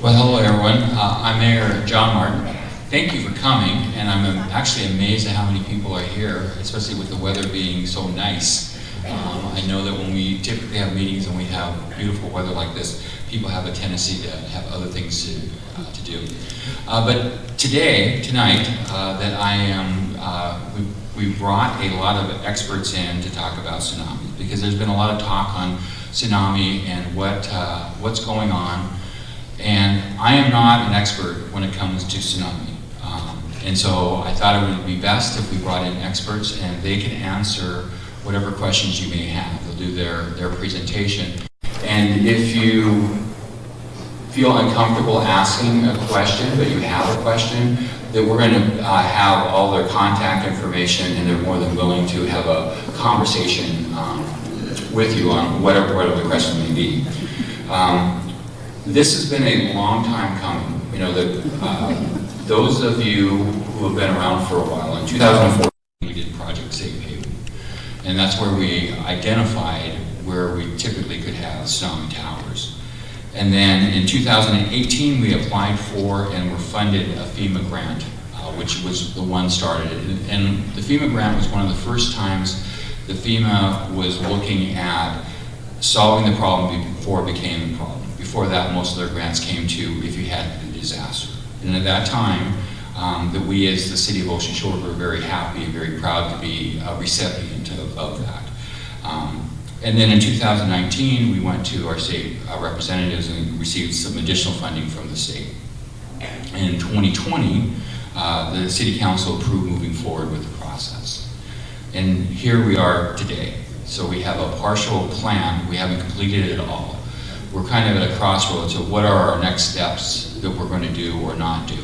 Well, hello everyone. I'm Mayor John Martin. Thank you for coming, and I'm actually amazed at how many people are here, especially with the weather being so nice. I know that when we typically have meetings and we have beautiful weather like this, people have a tendency to have other things to do. But tonight, that I am, we brought a lot of experts in to talk about tsunami, because there's been a lot of talk on tsunami and what's going on. And I am not an expert when it comes to tsunami. And so I thought it would be best if we brought in experts and they can answer whatever questions you may have. They'll do their presentation. And if you feel uncomfortable asking a question, but you have a question, then we're going to have all their contact information, and they're more than willing to have a conversation with you on whatever the question may be. This has been a long time coming. You know, those of you who have been around for a while, in 2014 we did Project Safe Haven. And that's where we identified where we typically could have tsunami towers. And then in 2018 we applied for and were funded a FEMA grant, which was the one started. And the FEMA grant was one of the first times the FEMA was looking at solving the problem before it became a problem. Before that, most of their grants came to if you had a disaster. And at that time, that we as the City of Ocean Shore were very happy and very proud to be a recipient of that. And then in 2019, we went to our state representatives and received some additional funding from the state. And in 2020, the City Council approved moving forward with the process. And here we are today. So we have a partial plan. We haven't completed it all. We're kind of at a crossroads of what are our next steps that we're going to do or not do.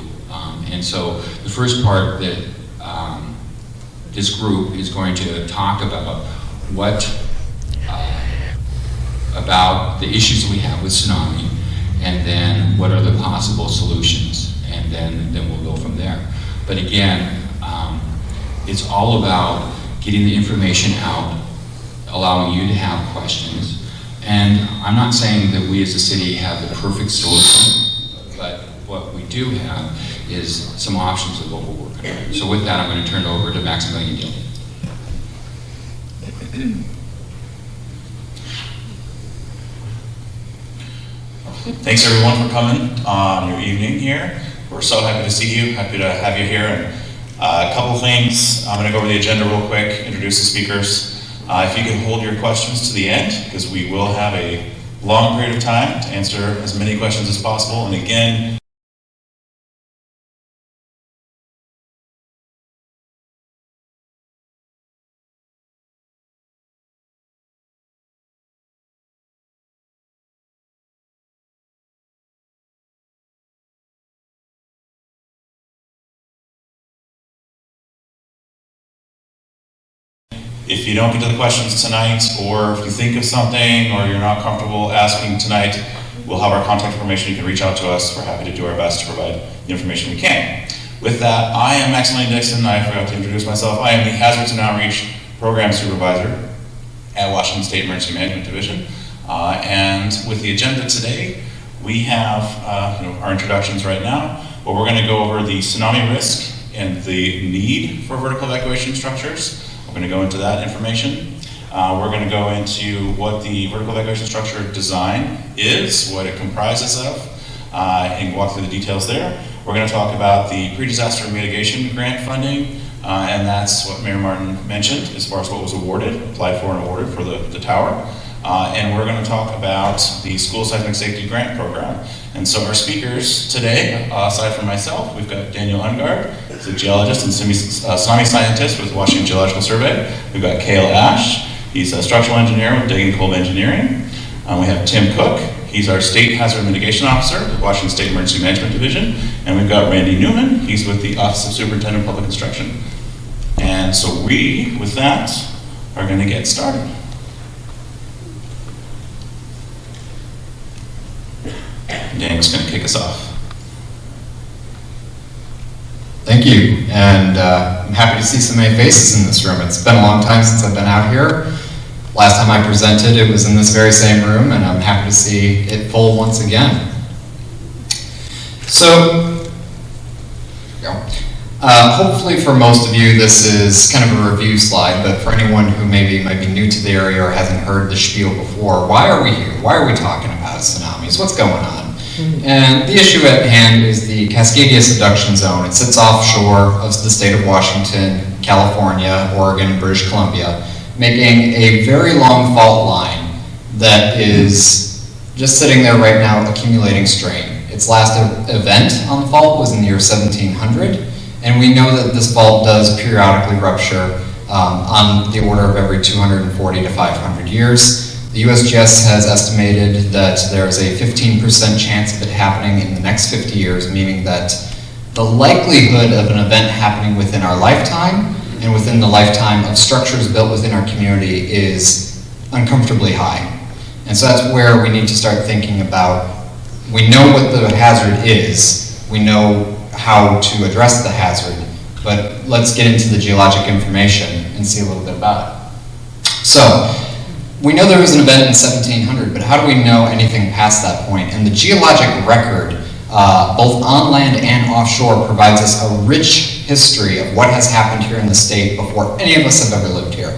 And so the first part that this group is going to talk about about the issues that we have with tsunami, and then what are the possible solutions, and then we'll go from there. But again, it's all about getting the information out, allowing you to have questions. And I'm not saying that we as a city have the perfect solution, but what we do have is some options of what we're working on. So with that, I'm going to turn it over to Maximilian Dill. Thanks everyone for coming on your evening here. We're so happy to see you, happy to have you here. And a couple things, I'm going to go over the agenda real quick, introduce the speakers. If you can hold your questions to the end, because we will have a long period of time to answer as many questions as possible. And again, if you don't get to the questions tonight, or if you think of something, or you're not comfortable asking tonight, we'll have our contact information. You can reach out to us. We're happy to do our best to provide the information we can. With that, I am Maximilian Dixon. I forgot to introduce myself. I am the Hazards and Outreach Program Supervisor at Washington State Emergency Management Division. And with the agenda today, we have our introductions right now, but we're going to go over the tsunami risk and the need for vertical evacuation structures. We're going to go into that information. We're going to go into what the vertical evacuation structure design is, what it comprises of, and walk through the details there. We're going to talk about the pre-disaster mitigation grant funding, and that's what Mayor Martin mentioned as far as what was awarded, applied for and awarded for the tower. And we're going to talk about the School Seismic Safety Grant Program. And so our speakers today, aside from myself, we've got Daniel Ungard, who's a geologist and tsunami scientist with Washington Geological Survey. We've got Cale Ash, he's a structural engineer with Dig and Cold Engineering. We have Tim Cook, he's our State Hazard Mitigation Officer with Washington State Emergency Management Division. And we've got Randy Newman, he's with the Office of Superintendent of Public Instruction. And so we, with that, are going to get started. Daniel's going to kick us off. Thank you, and I'm happy to see so many faces in this room. It's been a long time since I've been out here. Last time I presented, it was in this very same room, and I'm happy to see it full once again. So, hopefully for most of you, this is kind of a review slide, but for anyone who maybe might be new to the area or hasn't heard the spiel before, why are we here? Why are we talking about tsunamis? What's going on? And the issue at hand is the Cascadia subduction zone. It sits offshore of the state of Washington, California, Oregon, and British Columbia, making a very long fault line that is just sitting there right now accumulating strain. Its last event on the fault was in the year 1700, and we know that this fault does periodically rupture on the order of every 240 to 500 years. The USGS has estimated that there is a 15% chance of it happening in the next 50 years, meaning that the likelihood of an event happening within our lifetime and within the lifetime of structures built within our community is uncomfortably high. And so that's where we need to start thinking about, we know what the hazard is, we know how to address the hazard, but let's get into the geologic information and see a little bit about it. So, we know there was an event in 1700, but how do we know anything past that point? And the geologic record, both on land and offshore, provides us a rich history of what has happened here in the state before any of us have ever lived here.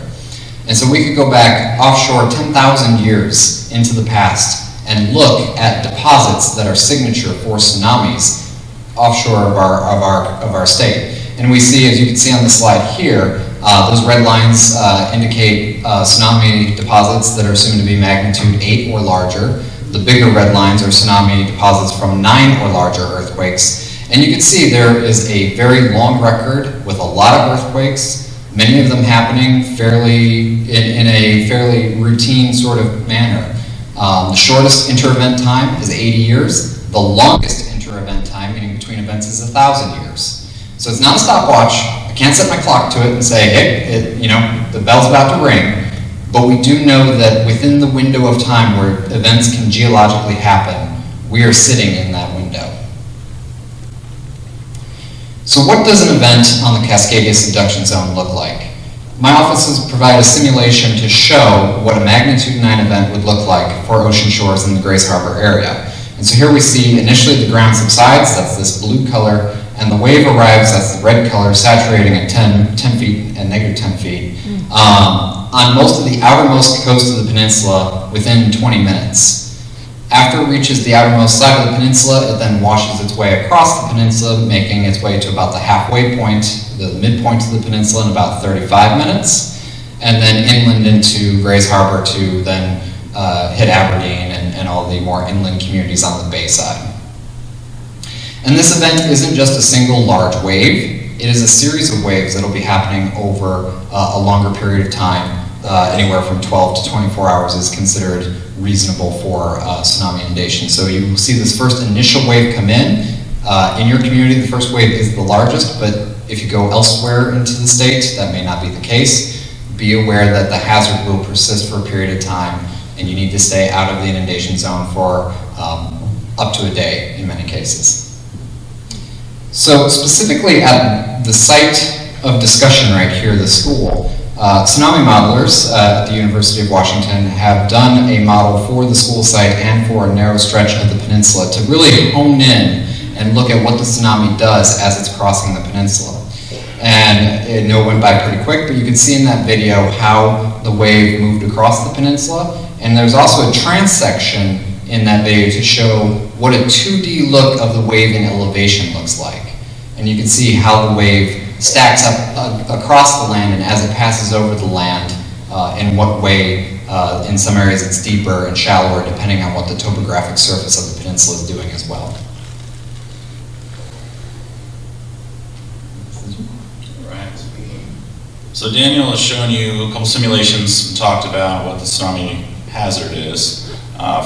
And so we could go back offshore 10,000 years into the past and look at deposits that are signature for tsunamis offshore of our state. And we see, as you can see on the slide here, those red lines indicate tsunami deposits that are assumed to be magnitude 8 or larger. The bigger red lines are tsunami deposits from 9 or larger earthquakes. And you can see there is a very long record with a lot of earthquakes, many of them happening in a fairly routine sort of manner. The shortest inter-event time is 80 years. The longest inter-event time, meaning between events, is 1,000 years. So it's not a stopwatch. I can't set my clock to it and say, hey, the bell's about to ring. But we do know that within the window of time where events can geologically happen, we are sitting in that window. So what does an event on the Cascadia subduction zone look like? My offices provide a simulation to show what a magnitude 9 event would look like for ocean shores in the Grace Harbor area. And so here we see initially the ground subsides, that's this blue color, and the wave arrives, that's the red color, saturating at 10 feet and negative 10 feet, on most of the outermost coast of the peninsula within 20 minutes. After it reaches the outermost side of the peninsula, it then washes its way across the peninsula, making its way to about the halfway point, the midpoint of the peninsula in about 35 minutes, and then inland into Grays Harbor to then hit Aberdeen and all the more inland communities on the bay side. And this event isn't just a single large wave, it is a series of waves that will be happening over a longer period of time. Anywhere from 12 to 24 hours is considered reasonable for tsunami inundation. So you will see this first initial wave come in your community. The first wave is the largest, but if you go elsewhere into the state, that may not be the case. Be aware that the hazard will persist for a period of time, and you need to stay out of the inundation zone for up to a day in many cases. So specifically at the site of discussion right here, the school, tsunami modelers at the University of Washington have done a model for the school site and for a narrow stretch of the peninsula to really hone in and look at what the tsunami does as it's crossing the peninsula. And it went by pretty quick, but you can see in that video how the wave moved across the peninsula. And there's also a transection in that video to show what a 2D look of the wave in elevation looks like. And you can see how the wave stacks up across the land, and as it passes over the land, in what way, in some areas it's deeper and shallower depending on what the topographic surface of the peninsula is doing as well. Right. So Daniel has shown you a couple simulations and talked about what the tsunami hazard is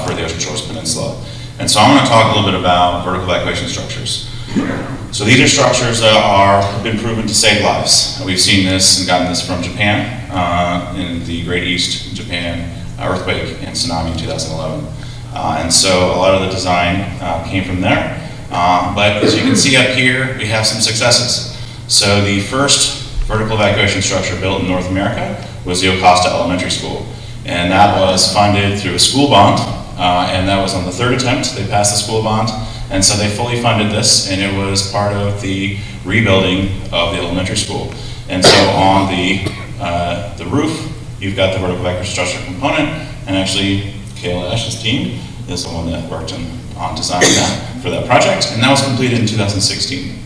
for the Ocean Shores Peninsula. And so I'm going to talk a little bit about vertical evacuation structures. So these are structures that have been proven to save lives. We've seen this and gotten this from Japan in the Great East Japan earthquake and tsunami in 2011. And so a lot of the design came from there. But as you can see up here, we have some successes. So the first vertical evacuation structure built in North America was the Acosta Elementary School. And that was funded through a school bond. And that was on the third attempt. They passed the school bond. And so they fully funded this, and it was part of the rebuilding of the elementary school. And so on the roof, you've got the vertical evacuation structure component, and actually Kayla Ash's team is the one that worked on designing that for that project, and that was completed in 2016.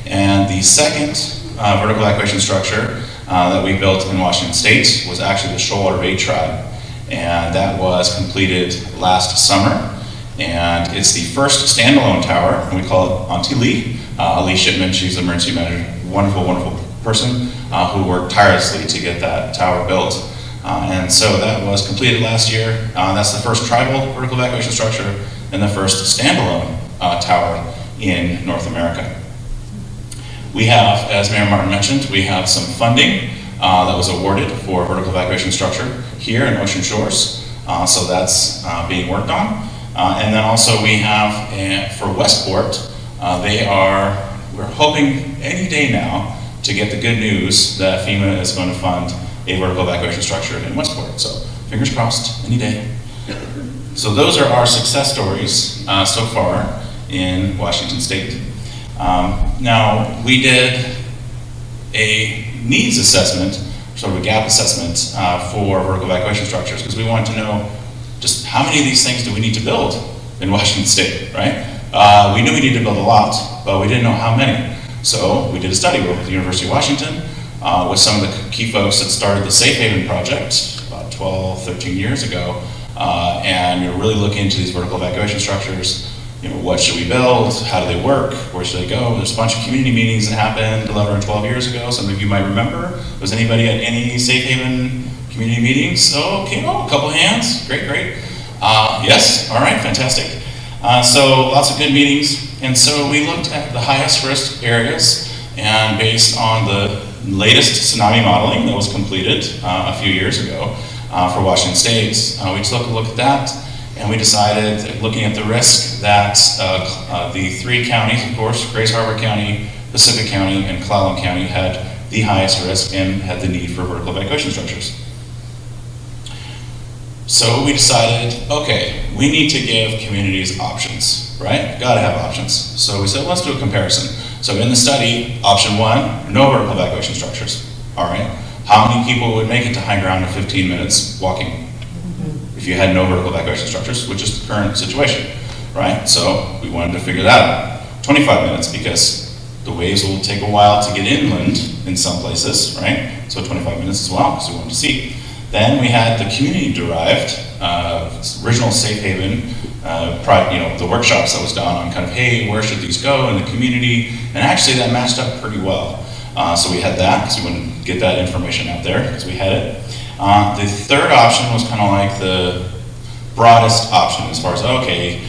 And the second vertical evacuation structure that we built in Washington State was actually the Shoalwater Bay Tribe, and that was completed last summer. And it's the first standalone tower, and we call it Auntie Lee. Lee Shipman, she's the emergency manager, wonderful, wonderful person who worked tirelessly to get that tower built. And so that was completed last year. That's the first tribal vertical evacuation structure and the first standalone tower in North America. We have, as Mayor Martin mentioned, we have some funding that was awarded for vertical evacuation structure here in Ocean Shores. So that's being worked on. And then also we have for Westport, we're hoping any day now to get the good news that FEMA is going to fund a vertical evacuation structure in Westport. So fingers crossed, any day. So those are our success stories so far in Washington State. Now, we did a needs assessment, sort of a gap assessment for vertical evacuation structures, because we wanted to know just how many of these things do we need to build in Washington State, right? We knew we needed to build a lot, but we didn't know how many. So we did a study with the University of Washington with some of the key folks that started the Safe Haven project about 12, 13 years ago, and you're really looking into these vertical evacuation structures. You know, what should we build? How do they work? Where should they go? There's a bunch of community meetings that happened 11 or 12 years ago. Some of you might remember. Was anybody at any Safe Haven community meetings? Okay, a couple hands. Great, great. Yes, all right, fantastic. So lots of good meetings. And so we looked at the highest risk areas, and based on the latest tsunami modeling that was completed a few years ago for Washington State, we took a look at that. And we decided, looking at the risk, that the three counties, of course, Grays Harbor County, Pacific County, and Clallam County had the highest risk and had the need for vertical evacuation structures. So we decided, okay, we need to give communities options, right? Gotta have options. So we said, let's do a comparison. So in the study, option one, no vertical evacuation structures. All right, how many people would make it to high ground in 15 minutes walking? If you had no vertical evacuation structures, which is the current situation, right? So we wanted to figure that out. 25 minutes, because the waves will take a while to get inland in some places, right? So 25 minutes as well, because we wanted to see. Then we had the community-derived, original Safe Haven, the workshops that was done on kind of, hey, where should these go in the community? And actually that matched up pretty well. So we had that, because we wanted to get that information out there, because we had it. The third option was kind of like the broadest option as far as, okay,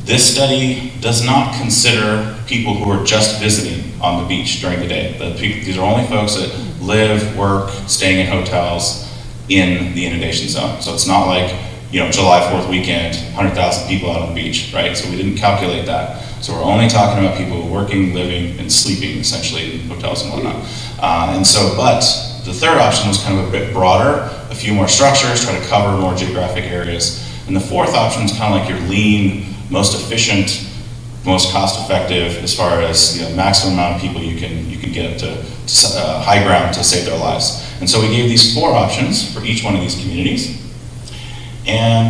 this study does not consider people who are just visiting on the beach during the day. These are only folks that live, work, staying in hotels in the inundation zone. So it's not like, July 4th weekend, 100,000 people out on the beach, right? So we didn't calculate that. So we're only talking about people working, living, and sleeping essentially in hotels and whatnot. But the third option was kind of a bit broader, a few more structures, try to cover more geographic areas. And the fourth option is kind of like your lean, most efficient, most cost-effective as far as maximum amount of people you can get up to high ground to save their lives. And so we gave these four options for each one of these communities. And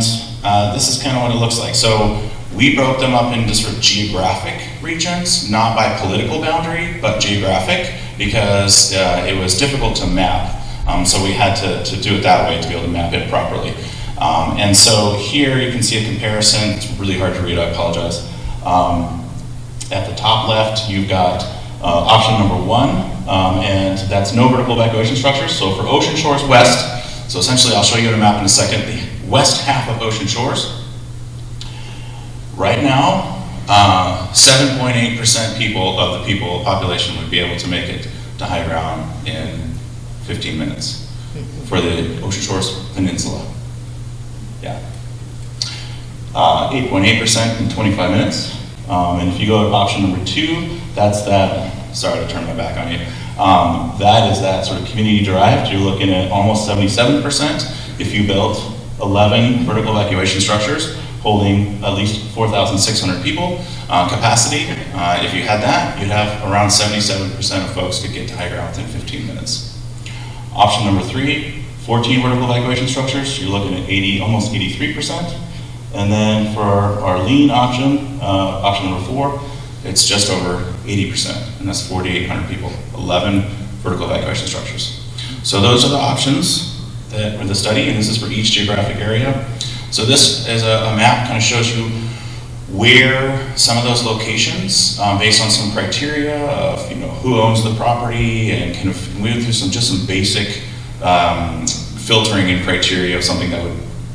this is kind of what it looks like. So we broke them up into sort of geographic regions, not by political boundary, but geographic, because it was difficult to map. So we had to do it that way to be able to map it properly. And so here you can see a comparison. It's really hard to read, I apologize. At the top left, you've got option number one, and that's no vertical evacuation structures. So for Ocean Shores West, so essentially I'll show you on a map in a second, the west half of Ocean Shores. Right now, 7.8% of the population would be able to make it to high ground in 15 minutes for the Ocean Shores Peninsula. Yeah. 8.8% in 25 minutes. And if you go to option number two, that's that, sorry to turn my back on you. That is that sort of community derived. You're looking at almost 77% if you built 11 vertical evacuation structures holding at least 4,600 people capacity. If you had that, you'd have around 77% of folks could get to high ground within 15 minutes. Option number 3, 14 vertical evacuation structures, you're looking at almost 83%. And then for our lean option, option number 4, it's just over 80%, and that's 4,800 people, 11 vertical evacuation structures. So those are the options that were the study, and this is for each geographic area. So this is a map, kind of shows you where some of those locations, based on some criteria of who owns the property, and kind of move through some basic filtering and criteria of something that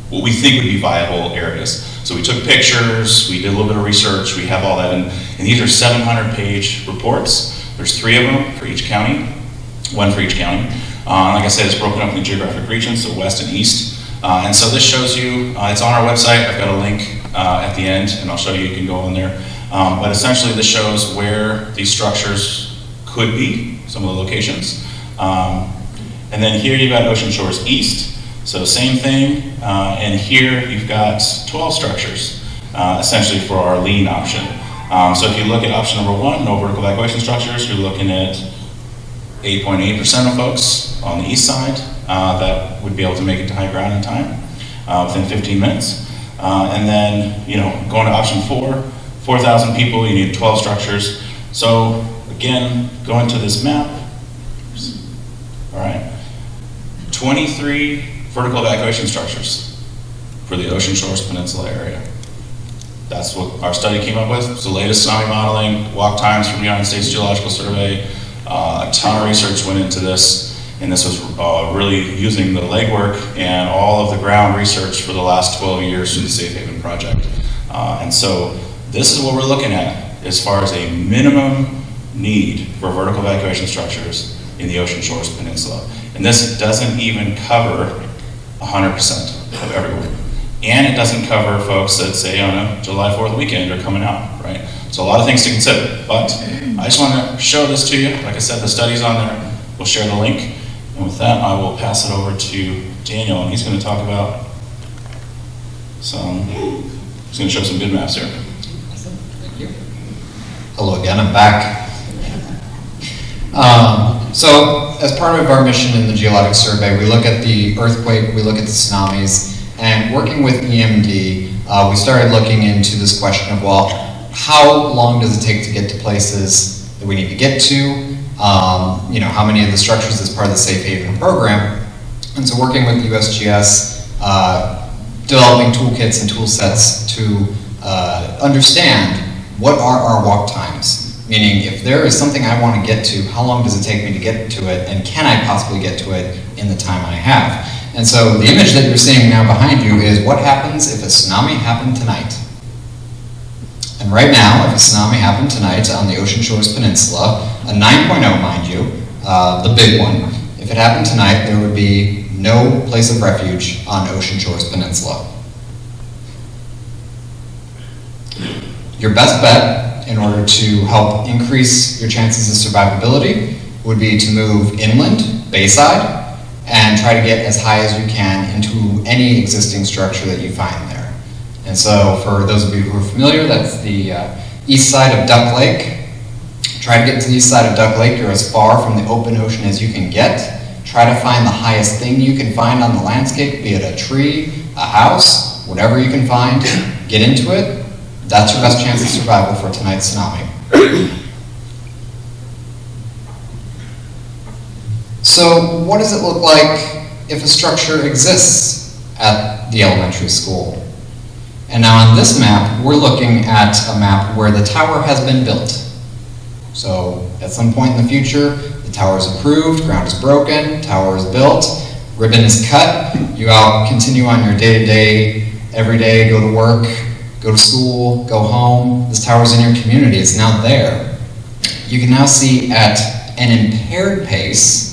what we think would be viable areas. So we took pictures, we did a little bit of research, we have all that, and these are 700-page reports. There's 3 of them for each county, 1 for each county. Like I said, it's broken up into geographic regions, so west and east. And so this shows you, it's on our website, I've got a link at the end, and I'll show you can go on there. But essentially this shows where these structures could be, some of the locations. And then here you've got Ocean Shores East. So same thing, and here you've got 12 structures, essentially for our lean option. So if you look at option number 1, no vertical evacuation structures, you're looking at 8.8% of folks on the east side that would be able to make it to high ground in time, within 15 minutes. And then, going to option 4, 4,000 people, you need 12 structures. So again, going to this map, all right, 23 vertical evacuation structures for the Ocean Shores Peninsula area. That's what our study came up with. It's the latest tsunami modeling, walk times from the United States Geological Survey. A ton of research went into this, and this was really using the legwork and all of the ground research for the last 12 years through the Safe Haven project. And so this is what we're looking at as far as a minimum need for vertical evacuation structures in the Ocean Shores Peninsula. And this doesn't even cover 100% of everyone. And it doesn't cover folks that say on a July 4th weekend are coming out, right? So a lot of things to consider, but I just want to show this to you. Like I said, the study's on there. We'll share the link. And with that, I will pass it over to Daniel, and he's going to talk about he's going to show some good maps here. Thank you. Hello again, I'm back. So as part of our mission in the Geologic Survey, we look at the earthquake, we look at the tsunamis, and working with EMD, we started looking into this question of, well, how long does it take to get to places that we need to get to? How many of the structures as part of the Safe Haven program? And so working with USGS, developing toolkits and tool sets to understand what are our walk times. Meaning, if there is something I want to get to, how long does it take me to get to it, and can I possibly get to it in the time I have? And so the image that you're seeing now behind you is what happens if a tsunami happened tonight. And right now, if a tsunami happened tonight on the Ocean Shores Peninsula, a 9.0 mind you, the big one, if it happened tonight, there would be no place of refuge on Ocean Shores Peninsula. Your best bet in order to help increase your chances of survivability would be to move inland, bayside, and try to get as high as you can into any existing structure that you find there. And so for those of you who are familiar, that's the east side of Duck Lake. Try to get to the east side of Duck Lake. You're as far from the open ocean as you can get. Try to find the highest thing you can find on the landscape, be it a tree, a house, whatever you can find. Get into it. That's your best chance of survival for tonight's tsunami. So what does it look like if a structure exists at the elementary school? And now on this map, we're looking at a map where the tower has been built. So at some point in the future, the tower is approved, ground is broken, tower is built, ribbon is cut, you all continue on your day-to-day, every day, go to work, go to school, go home. This tower's in your community, it's now there. You can now see at an impaired pace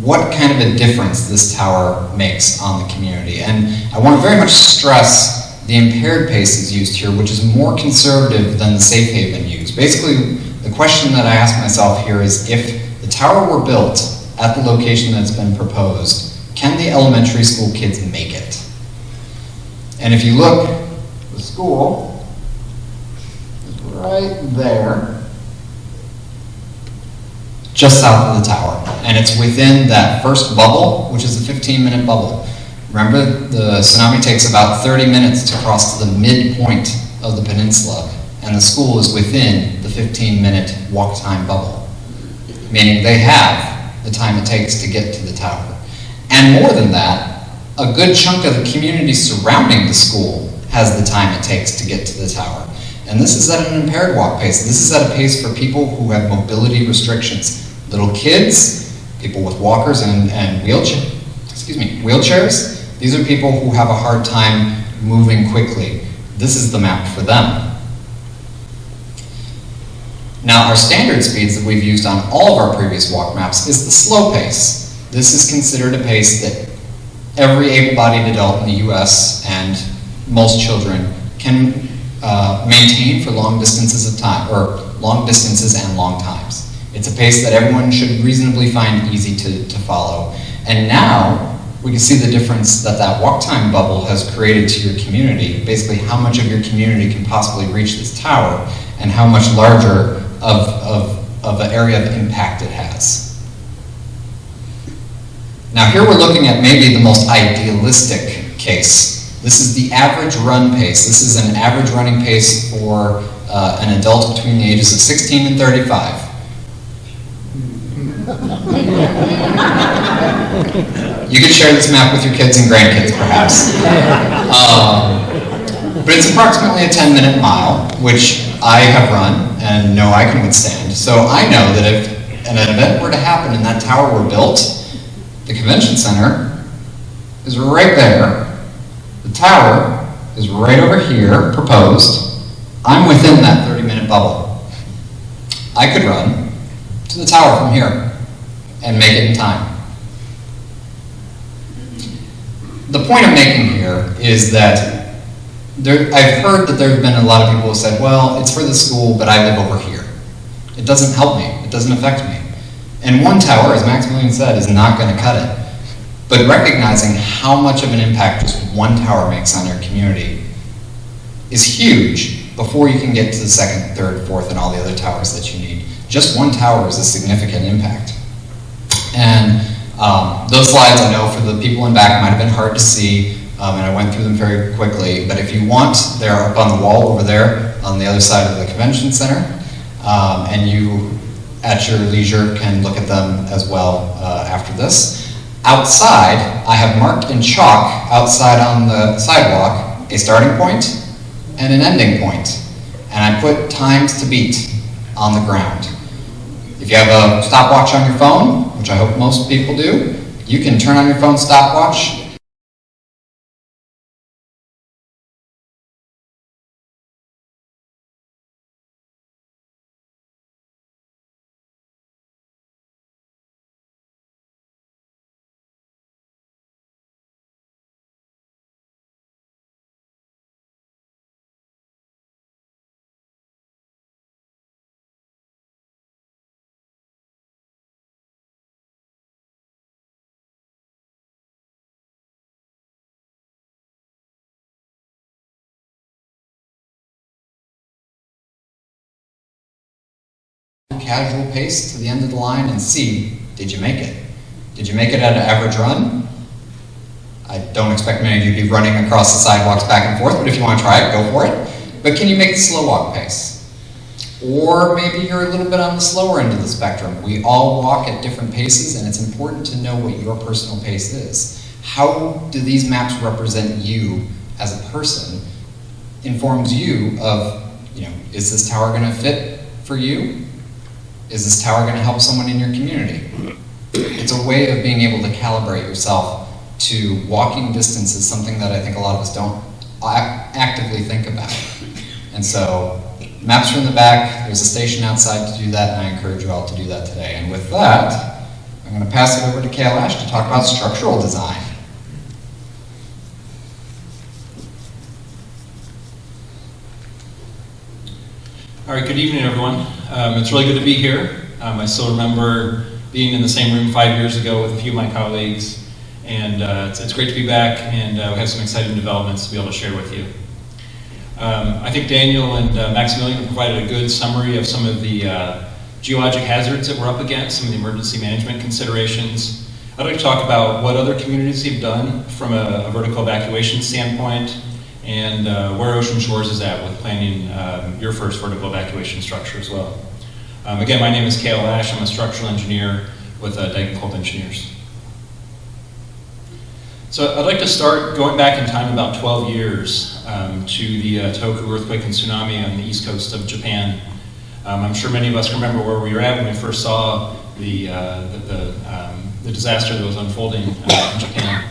what kind of a difference this tower makes on the community. And I want to very much stress the impaired pace is used here, which is more conservative than the Safe Haven used. Basically, the question that I ask myself here is, if the tower were built at the location that's been proposed, can the elementary school kids make it? And if you look The school is right there, just south of the tower. And it's within that first bubble, which is a 15-minute bubble. Remember, the Tsunami takes about 30 minutes to cross to the midpoint of the peninsula, and the school is within the 15-minute walk time bubble, meaning they have the time it takes to get to the tower. And more than that, a good chunk of the community surrounding the school has the time it takes to get to the tower. And this is at an impaired walk pace. This is at a pace for people who have mobility restrictions. Little kids, people with walkers and wheelchairs. These are people who have a hard time moving quickly. This is the map for them. Now, our standard speeds that we've used on all of our previous walk maps is the slow pace. This is considered a pace that every able-bodied adult in the US and most children can maintain for long distances of time, or long distances and long times. It's a pace that everyone should reasonably find easy to follow. And now, we can see the difference that that walk time bubble has created to your community, basically how much of your community can possibly reach this tower, and how much larger of an area of impact it has. Now here we're looking at maybe the most idealistic case. This is the average run pace. This is an average running pace for an adult between the ages of 16 and 35. You could share this map with your kids and grandkids, perhaps. But it's approximately a 10-minute mile, which I have run and know I can withstand. So I know that if an event were to happen and that tower were built, the convention center is right there. The tower is right over here, proposed. I'm within that 30-minute bubble. I could run to the tower from here and make it in time. The point I'm making here is that I've heard that there have been a lot of people who said, well, it's for the school, but I live over here. It doesn't help me. It doesn't affect me. And one tower, as Maximilian said, is not going to cut it. But recognizing how much of an impact just one tower makes on your community is huge before you can get to the second, third, fourth, and all the other towers that you need. Just one tower is a significant impact. And those slides, I know for the people in back might have been hard to see, and I went through them very quickly, but if you want, they're up on the wall over there on the other side of the convention center, and you, at your leisure, can look at them as well after this. Outside, I have marked in chalk outside on the sidewalk a starting point and an ending point, and I put times to beat on the ground. If you have a stopwatch on your phone, which I hope most people do, you can turn on your phone stopwatch. Casual pace to the end of the line and see, did you make it? Did you make it at an average run? I don't expect many of you to be running across the sidewalks back and forth, but if you want to try it, go for it. But can you make the slow walk pace? Or maybe you're a little bit on the slower end of the spectrum. We all walk at different paces, and it's important to know what your personal pace is. How do these maps represent you as a person? Informs you of, is this tower going to fit for you? Is this tower going to help someone in your community? It's a way of being able to calibrate yourself to walking distance is something that I think a lot of us don't actively think about. And so, maps are in the back, there's a station outside to do that, and I encourage you all to do that today. And with that, I'm going to pass it over to Kailash to talk about structural design. All right, good evening, everyone. It's really good to be here. I still remember being in the same room 5 years ago with a few of my colleagues, and it's great to be back, and we have some exciting developments to be able to share with you. I think Daniel and Maximilian provided a good summary of some of the geologic hazards that we're up against, some of the emergency management considerations. I'd like to talk about what other communities have done from a vertical evacuation standpoint, and where Ocean Shores is at with planning your first vertical evacuation structure as well. Again, my name is Cale Ash. I'm a structural engineer with Dyke & Kolb Engineers. So I'd like to start going back in time about 12 years to the Tohoku earthquake and tsunami on the east coast of Japan. I'm sure many of us remember where we were at when we first saw the disaster that was unfolding in Japan.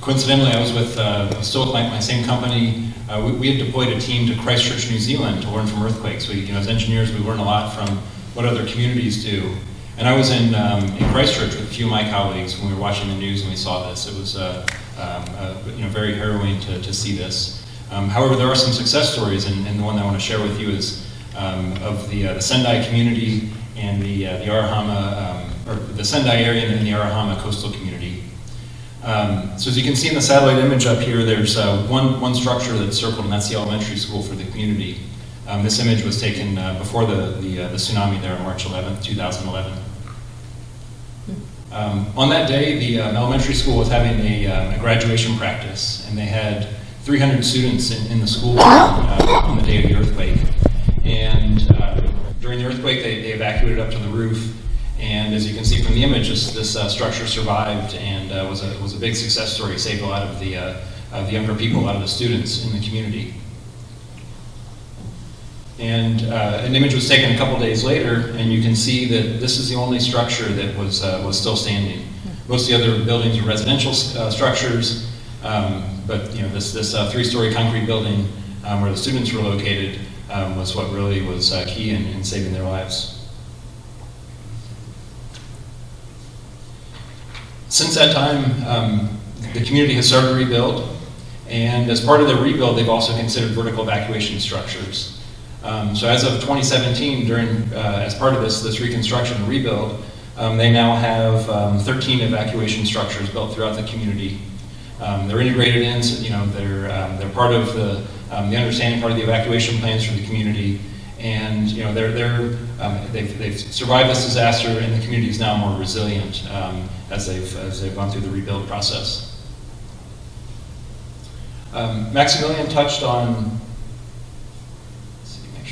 Coincidentally, I was still with my same company. We had deployed a team to Christchurch, New Zealand to learn from earthquakes. As engineers, we learn a lot from what other communities do. And I was in Christchurch with a few of my colleagues when we were watching the news and we saw this. It was very harrowing to see this. However, there are some success stories, and the one I want to share with you is of the Sendai community and the Arahama, or the Sendai area and the Arahama coastal community. So as you can see in the satellite image up here, there's one structure that's circled, and that's the elementary school for the community. This image was taken before the tsunami there on March 11th, 2011. On that day, the elementary school was having a graduation practice, and they had 300 students in the school on the day of the earthquake. And during the earthquake, they evacuated up to the roof. And as you can see from the image, this structure survived and was a big success story. Saved a lot of the younger people, a lot of the students in the community. And an image was taken a couple days later, and you can see that this is the only structure that was still standing. Most of the other buildings are residential structures, but this 3-story concrete building where the students were located was what really was key in saving their lives. Since that time, the community has started to rebuild, and as part of their rebuild, they've also considered vertical evacuation structures. So as of 2017, as part of this reconstruction and rebuild, they now have 13 evacuation structures built throughout the community. They're integrated in, so, they're part of the understanding part of the evacuation plans for the community, and they've survived this disaster, and the community is now more resilient as they've gone through the rebuild process. Maximilian touched on.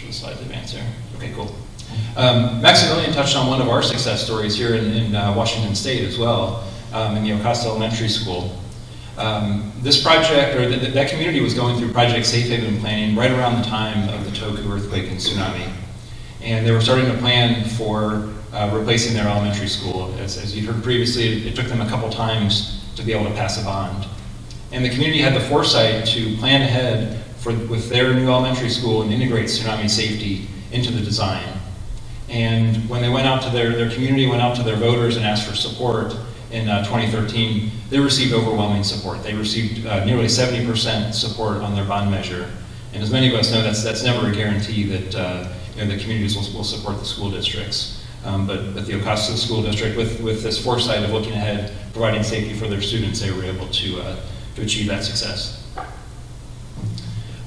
The slides advance here. Okay, cool. Maximilian touched on one of our success stories here in Washington State as well, in the Ocasa Elementary School. This project, or that community was going through Project Safe Haven planning right around the time of the Tohoku earthquake and tsunami. And they were starting to plan for replacing their elementary school. As you've heard previously, it took them a couple times to be able to pass a bond. And the community had the foresight to plan ahead with their new elementary school and integrate tsunami safety into the design. And when they went out to their community, went out to their voters and asked for support in 2013, they received overwhelming support. They received nearly 70% support on their bond measure. And as many of us know, that's never a guarantee that the communities will support the school districts. But the Ocasa School District, with this foresight of looking ahead, providing safety for their students, they were able to achieve that success.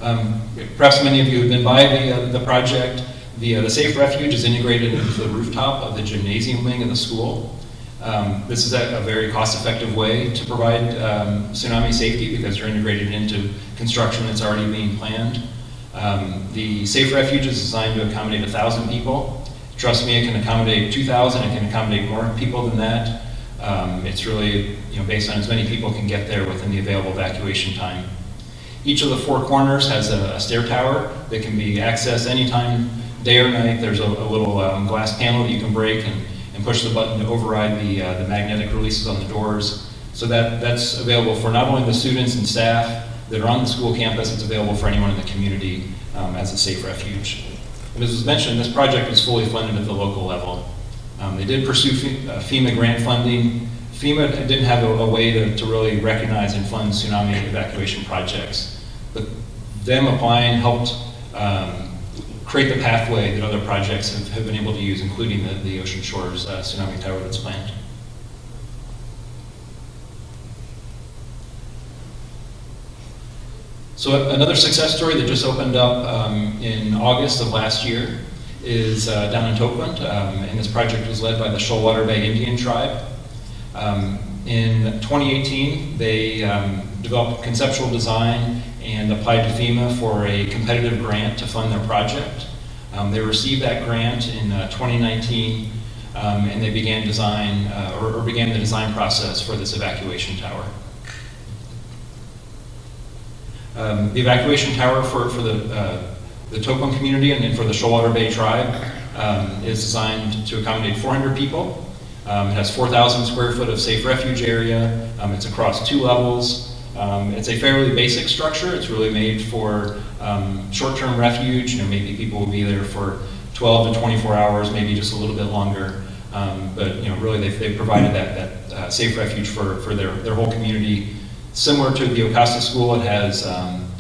Perhaps many of you have been by the project. The Safe Refuge is integrated into the rooftop of the gymnasium wing of the school. This is a very cost-effective way to provide tsunami safety because you're integrated into construction that's already being planned. The Safe Refuge is designed to accommodate 1,000 people. Trust me, it can accommodate 2,000. It can accommodate more people than that. It's really based on as many people can get there within the available evacuation time. Each of the 4 corners has a stair tower that can be accessed anytime, day or night. There's a little glass panel that you can break and push the button to override the magnetic releases on the doors. So that's available for not only the students and staff that are on the school campus, it's available for anyone in the community as a safe refuge. And as was mentioned, this project was fully funded at the local level. They did pursue FEMA grant funding. FEMA didn't have a way to really recognize and fund tsunami evacuation projects, but them applying helped create the pathway that other projects have been able to use, including the Ocean Shores tsunami tower that's planned. So another success story that just opened up in August of last year is down in Tokeland, and this project was led by the Shoalwater Bay Indian Tribe. In 2018, they developed conceptual design and applied to FEMA for a competitive grant to fund their project. They received that grant in 2019, and they began design, or began the design process for this evacuation tower. The evacuation tower for the Tokeland community and then for the Shoalwater Bay tribe is designed to accommodate 400 people. It has 4,000 square foot of safe refuge area. It's across 2 levels. It's a fairly basic structure. It's really made for short-term refuge. Maybe people will be there for 12 to 24 hours, maybe just a little bit longer. But really they've provided that safe refuge for their whole community. Similar to the Ocasta School,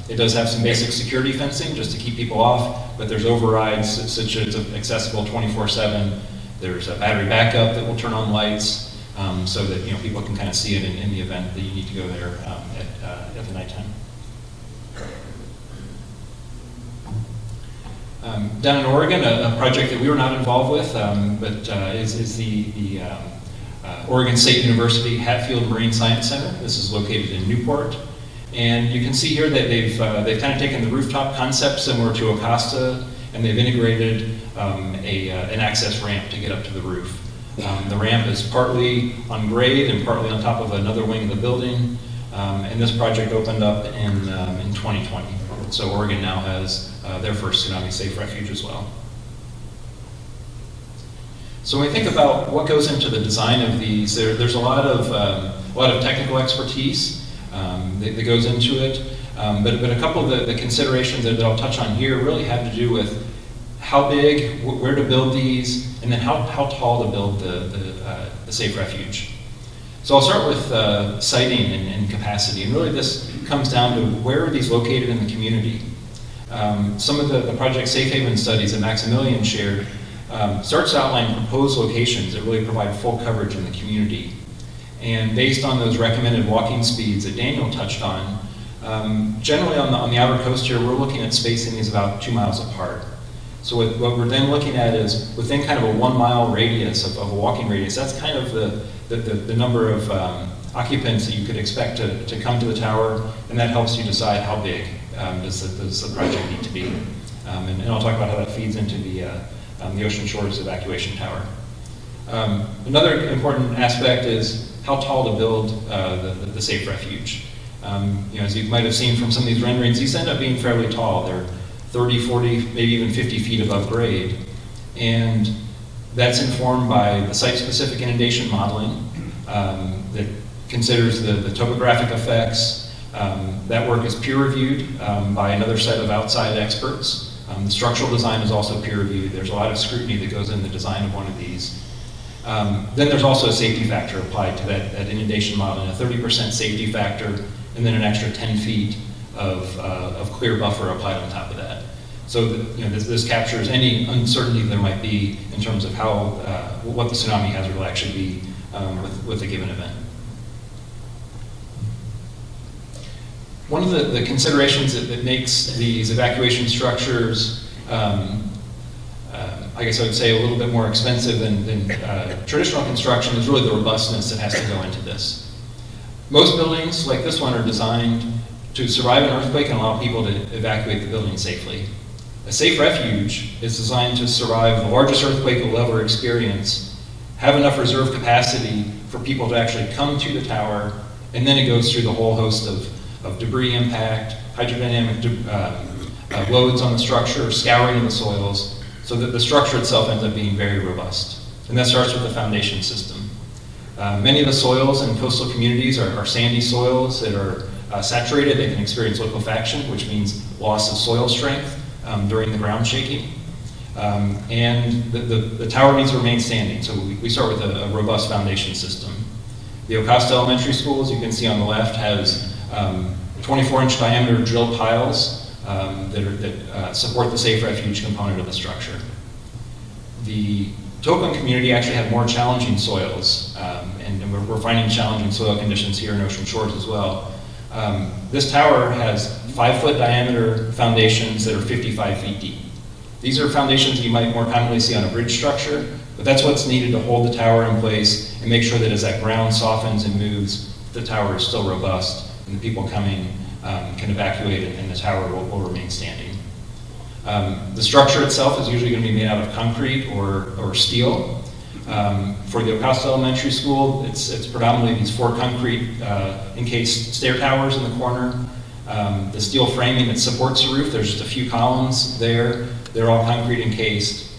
it does have some basic security fencing just to keep people off, but there's overrides such that it's accessible 24/7. There's a battery backup that will turn on lights so that people can kind of see it in the event that you need to go there at the nighttime. Down in Oregon, a project that we were not involved with, but is the Oregon State University Hatfield Marine Science Center. This is located in Newport. And you can see here that they've kind of taken the rooftop concept similar to Ocasta, and they've integrated an access ramp to get up to the roof. The ramp is partly on grade and partly on top of another wing of the building. And this project opened up in 2020. So Oregon now has their first tsunami safe refuge as well. So when we think about what goes into the design of these, there's a lot of technical expertise that goes into it. But a couple of the considerations that I'll touch on here really have to do with how big, where to build these, and then how tall to build the safe refuge. So I'll start with siting and capacity, and really this comes down to where are these located in the community. Some of the Project Safe Haven studies that Maximilian shared starts to outline proposed locations that really provide full coverage in the community. And based on those recommended walking speeds that Daniel touched on, generally on the outer coast here, we're looking at spacing these about 2 miles apart. So what we're then looking at is within kind of a 1 mile radius of a walking radius, that's kind of the number of occupants that you could expect to come to the tower, and that helps you decide how big does the project need to be. And I'll talk about how that feeds into the Ocean Shores Evacuation Tower. Another important aspect is how tall to build the safe refuge. As you might have seen from some of these renderings, these end up being fairly tall. They're 30, 40, maybe even 50 feet above grade. And that's informed by the site-specific inundation modeling that considers the topographic effects. That work is peer-reviewed by another set of outside experts. The structural design is also peer-reviewed. There's a lot of scrutiny that goes in the design of one of these. Then there's also a safety factor applied to that inundation modeling, a 30% safety factor, and then an extra 10 feet of clear buffer applied on top of that. So this captures any uncertainty there might be in terms of what the tsunami hazard will actually be with a given event. One of the considerations that makes these evacuation structures, I guess I would say, a little bit more expensive than traditional construction is really the robustness that has to go into this. Most buildings like this one are designed to survive an earthquake and allow people to evacuate the building safely. A safe refuge is designed to survive the largest earthquake we'll ever experience, have enough reserve capacity for people to actually come to the tower, and then it goes through the whole host of debris impact, hydrodynamic loads on the structure, scouring of the soils, so that the structure itself ends up being very robust. And that starts with the foundation system. Many of the soils in coastal communities are sandy soils that are saturated. They can experience liquefaction, which means loss of soil strength during the ground shaking. And the tower needs to remain standing, so we start with a robust foundation system. The Ocasta Elementary School, as you can see on the left, has 24-inch diameter drill piles that support the safe refuge component of the structure. The Tokeland community actually had more challenging soils, and we're finding challenging soil conditions here in Ocean Shores as well. This tower has 5-foot diameter foundations that are 55 feet deep. These are foundations you might more commonly see on a bridge structure, but that's what's needed to hold the tower in place and make sure that as that ground softens and moves, the tower is still robust and the people coming can evacuate and the tower will remain standing. The structure itself is usually going to be made out of concrete or steel. For the Ocosta Elementary School, it's predominantly these 4 concrete encased stair towers in the corner. The steel framing that supports the roof, there's just a few columns there. They're all concrete encased.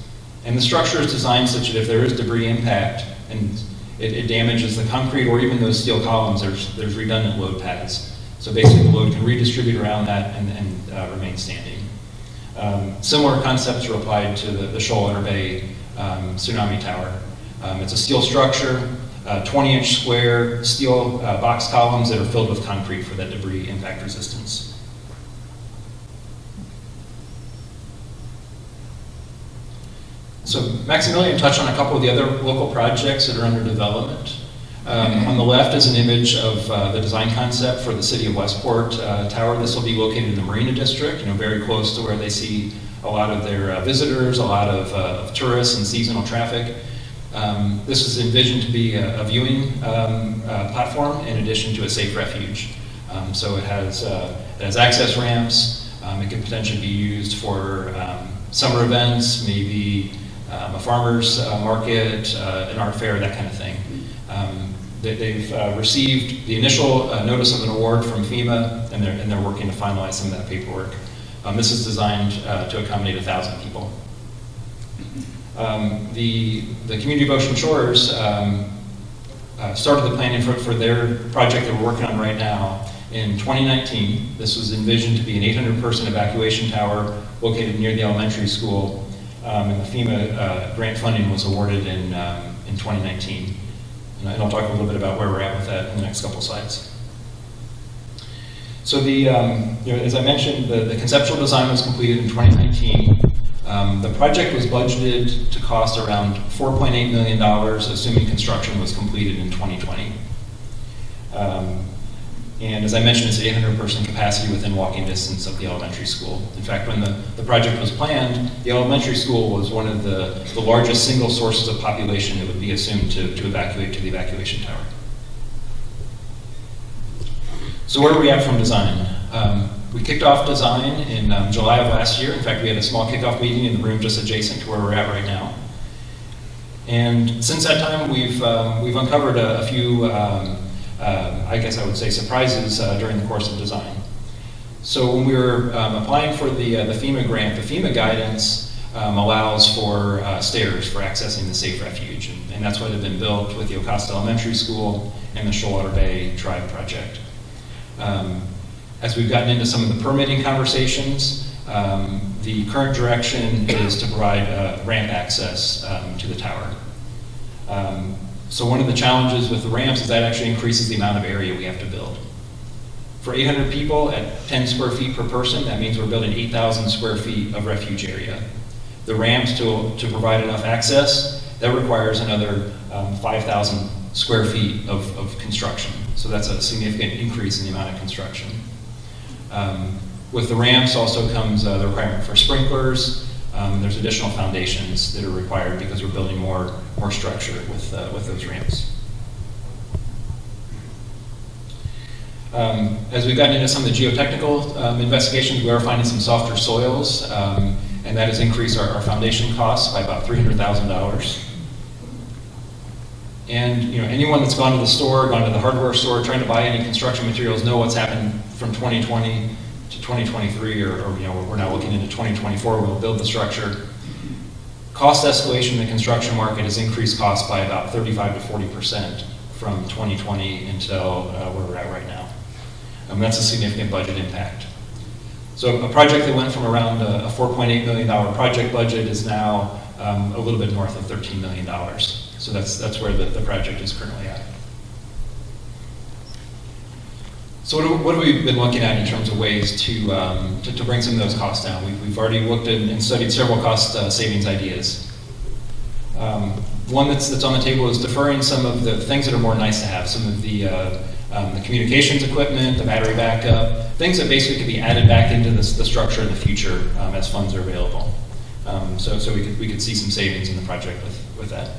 And the structure is designed such that if there is debris impact and it damages the concrete or even those steel columns, there's redundant load pads. So basically the load can redistribute around that and remain standing. Similar concepts are applied to the Shoalwater Bay Tsunami Tower. It's a steel structure, 20-inch square steel box columns that are filled with concrete for that debris impact resistance. So Maximilian touched on a couple of the other local projects that are under development. On the left is an image of the design concept for the City of Westport Tower. This will be located in the Marina District, very close to where they see a lot of their visitors, a lot of tourists and seasonal traffic. This is envisioned to be a viewing platform in addition to a safe refuge. So it has access ramps. It could potentially be used for summer events, maybe a farmer's market, an art fair, that kind of thing. They've received the initial notice of an award from FEMA, and they're working to finalize some of that paperwork. This is designed to accommodate 1,000 people. The Community of Ocean Shores started the planning for their project that we're working on right now in 2019. This was envisioned to be an 800-person evacuation tower located near the elementary school, and the FEMA grant funding was awarded in 2019. And I'll talk a little bit about where we're at with that in the next couple slides. So as I mentioned, the conceptual design was completed in 2019. The project was budgeted to cost around $4.8 million, assuming construction was completed in 2020. And as I mentioned, it's an 800-person capacity within walking distance of the elementary school. In fact, when the project was planned, the elementary school was one of the largest single sources of population that would be assumed to evacuate to the evacuation tower. So where are we at from design? We kicked off design in July of last year. In fact, we had a small kickoff meeting in the room just adjacent to where we're at right now. And since that time, we've uncovered a few, I guess I would say, surprises during the course of design. So when we were applying for the FEMA grant, the FEMA guidance allows for stairs for accessing the safe refuge. And that's what had been built with the Ocosta Elementary School and the Shoalwater Bay Tribe project. As we've gotten into some of the permitting conversations, the current direction is to provide ramp access to the tower. So one of the challenges with the ramps is that actually increases the amount of area we have to build. For 800 people at 10 square feet per person, that means we're building 8,000 square feet of refuge area. The ramps to provide enough access, that requires another 5,000 square feet of construction. So that's a significant increase in the amount of construction. With the ramps also comes the requirement for sprinklers. There's additional foundations that are required because we're building more structure with those ramps. As we've gotten into some of the geotechnical investigations, we are finding some softer soils, and that has increased our foundation costs by about $300,000. And anyone that's gone to the store, gone to the hardware store, trying to buy any construction materials know what's happened from 2020 to 2023, or we're now looking into 2024. We'll build the structure. Cost escalation in the construction market has increased costs by about 35 to 40% from 2020 until where we're at right now. That's a significant budget impact. So a project that went from around a $4.8 million project budget is now a little bit north of $13 million. So that's where the project is currently at. So what have we been looking at in terms of ways to bring some of those costs down? We've already looked at and studied several cost savings ideas. One that's on the table is deferring some of the things that are more nice to have, some of the the communications equipment, the battery backup, things that basically could be added back into the structure in the future as funds are available. So we could see some savings in the project with that.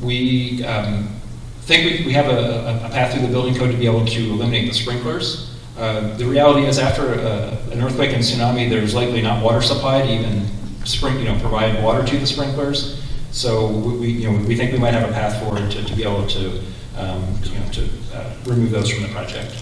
We think we have a path through the building code to be able to eliminate the sprinklers. The reality is, after an earthquake and tsunami, there's likely not water supply to even provide water to the sprinklers. So we think we might have a path forward to be able to remove those from the project.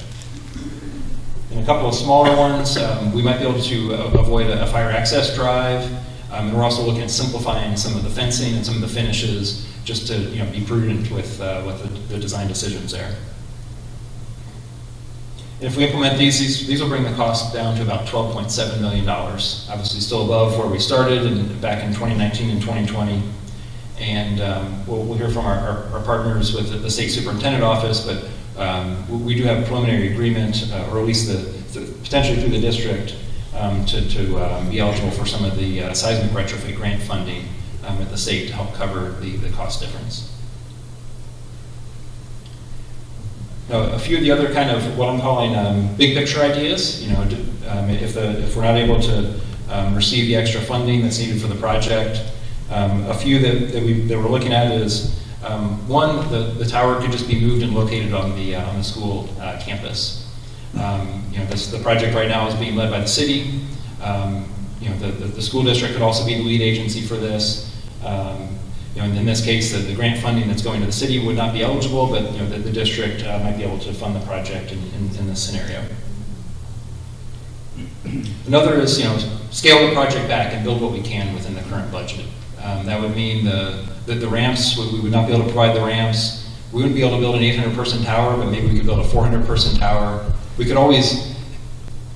And a couple of smaller ones, we might be able to avoid a fire access drive. And we're also looking at simplifying some of the fencing and some of the finishes, just to be prudent with the design decisions there. And if we implement these will bring the cost down to about $12.7 million. Obviously still above where we started back in 2019 and 2020. And we'll hear from our partners with the state superintendent office, but we do have a preliminary agreement, or at least potentially through the district, to be eligible for some of the seismic retrofit grant funding at the state to help cover the cost difference. Now, a few of the other kind of what I'm calling big picture ideas, if we're not able to receive the extra funding that's needed for the project, a few that we're looking at is one, the tower could just be moved and located on the school campus. The project right now is being led by the city. The school district could also be the lead agency for this. And in this case, the grant funding that's going to the city would not be eligible, but the district might be able to fund the project in this scenario. Another is scale the project back and build what we can within the current budget. That would mean that the ramps, we would not be able to provide the ramps. We wouldn't be able to build an 800-person tower, but maybe we could build a 400-person tower. We could always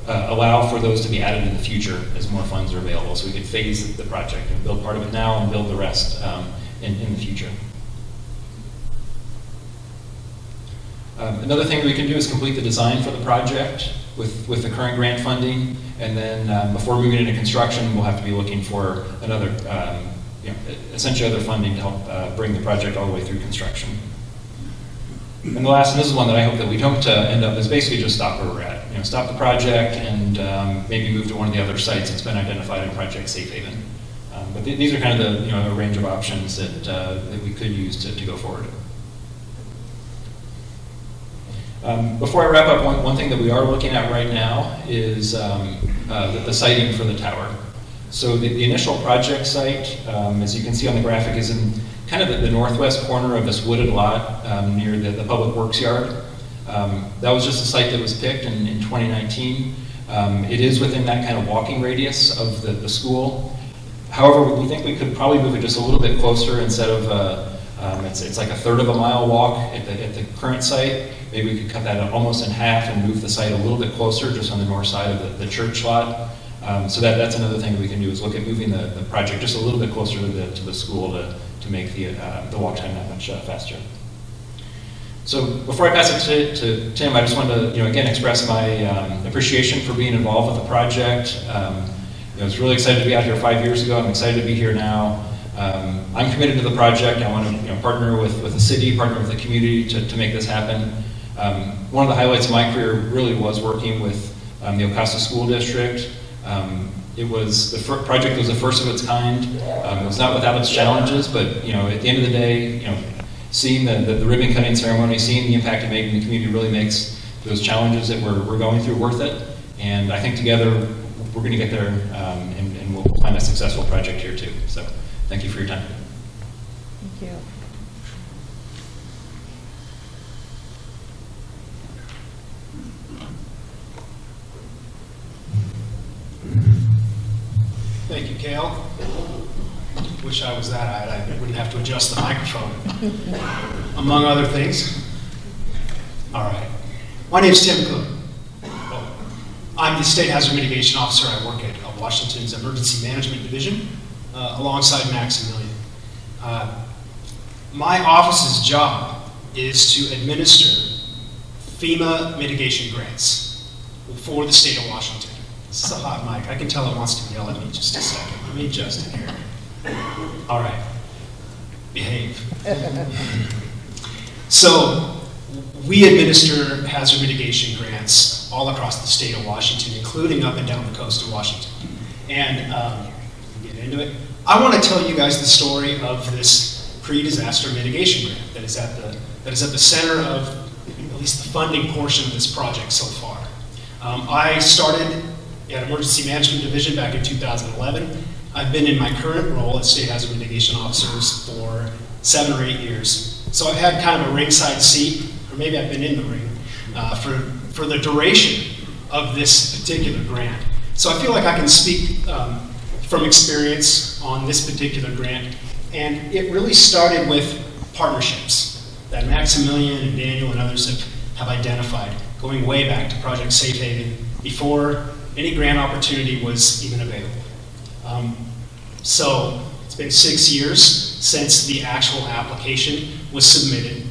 allow for those to be added in the future as more funds are available, so we could phase the project and build part of it now and build the rest in the future. Another thing we can do is complete the design for the project with the current grant funding, and then before moving into construction, we'll have to be looking for another, essentially other funding to help bring the project all the way through construction. And the last, and this is one that I hope that we don't end up, is basically just stop where we're at. Stop the project and maybe move to one of the other sites that's been identified in Project Safe Haven. But these are kind of the a range of options that we could use to go forward. Before I wrap up, one thing that we are looking at right now is the siting for the tower. So the initial project site, as you can see on the graphic, is in kind of the northwest corner of this wooded lot near the public works yard. That was just a site that was picked in 2019. It is within that kind of walking radius of the school. However, we think we could probably move it just a little bit closer instead of, it's like a third of a mile walk at the current site. Maybe we could cut that almost in half and move the site a little bit closer just on the north side of the church lot. So that's another thing we can do, is look at moving the project just a little bit closer to the school to make the walk time that much faster. So before I pass it to Tim, I just wanted to again express my appreciation for being involved with the project. I was really excited to be out here 5 years ago. I'm excited to be here now. I'm committed to the project. I want to partner with the city, partner with the community to make this happen. One of the highlights of my career really was working with the Ocasa School District. It was the project was the first of its kind. It was not without its challenges, but at the end of the day, seeing the ribbon cutting ceremony, seeing the impact it made in the community really makes those challenges that we're going through worth it. And I think together we're going to get there, and we'll find a successful project here too. So thank you for your time. Thank you. Thank you, Cale. Wish I was that high. I wouldn't have to adjust the microphone, among other things. All right. My name's Tim Cook. I'm the State Hazard Mitigation Officer. I work at Washington's Emergency Management Division alongside Maximilian. My office's job is to administer FEMA mitigation grants for the state of Washington. This is a hot mic. I can tell it wants to yell at me just a second. Let me adjust it here. All right. Behave. So we administer hazard mitigation grants all across the state of Washington, including up and down the coast of Washington. And get into it. I want to tell you guys the story of this pre-disaster mitigation grant that is at the center of at least the funding portion of this project so far. I started at Emergency Management Division back in 2011. I've been in my current role as State Hazard Mitigation Officers for 7 or 8 years. So I've had kind of a ringside seat, or maybe I've been in the ring, for the duration of this particular grant. So I feel like I can speak from experience on this particular grant. And it really started with partnerships that Maximilian and Daniel and others have identified, going way back to Project Safe Haven, before any grant opportunity was even available. So it's been 6 years since the actual application was submitted.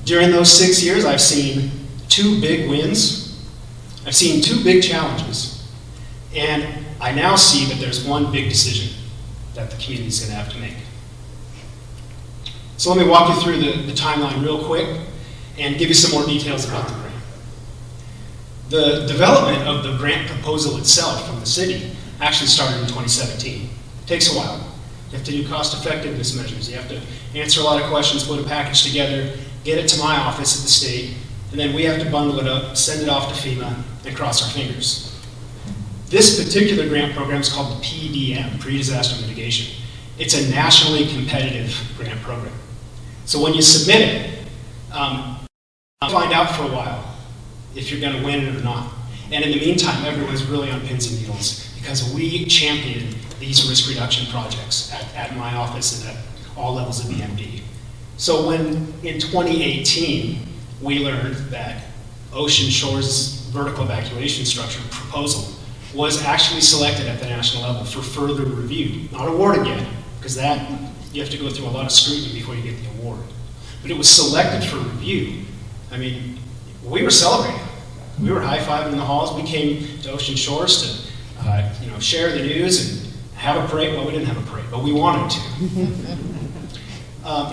During those 6 years, I've seen 2 big wins. I've seen 2 big challenges. And I now see that there's one big decision that the community is going to have to make. So let me walk you through the timeline real quick and give you some more details about the grant. The development of the grant proposal itself from the city actually started in 2017. It takes a while. You have to do cost effectiveness measures. You have to answer a lot of questions, put a package together, get it to my office at the state, and then we have to bundle it up, send it off to FEMA, and cross our fingers. This particular grant program is called the PDM, Pre-Disaster Mitigation. It's a nationally competitive grant program. So when you submit it, find out for a while if you're going to win it or not. And in the meantime, everyone's really on pins and needles because we champion these risk reduction projects at my office and at all levels of BMD. So when in 2018, we learned that Ocean Shore's vertical evacuation structure proposal was actually selected at the national level for further review. Not awarded yet, because that you have to go through a lot of scrutiny before you get the award. But it was selected for review. I mean, we were celebrating. We were high-fiving in the halls. We came to Ocean Shores to share the news and have a parade. Well, we didn't have a parade, but we wanted to.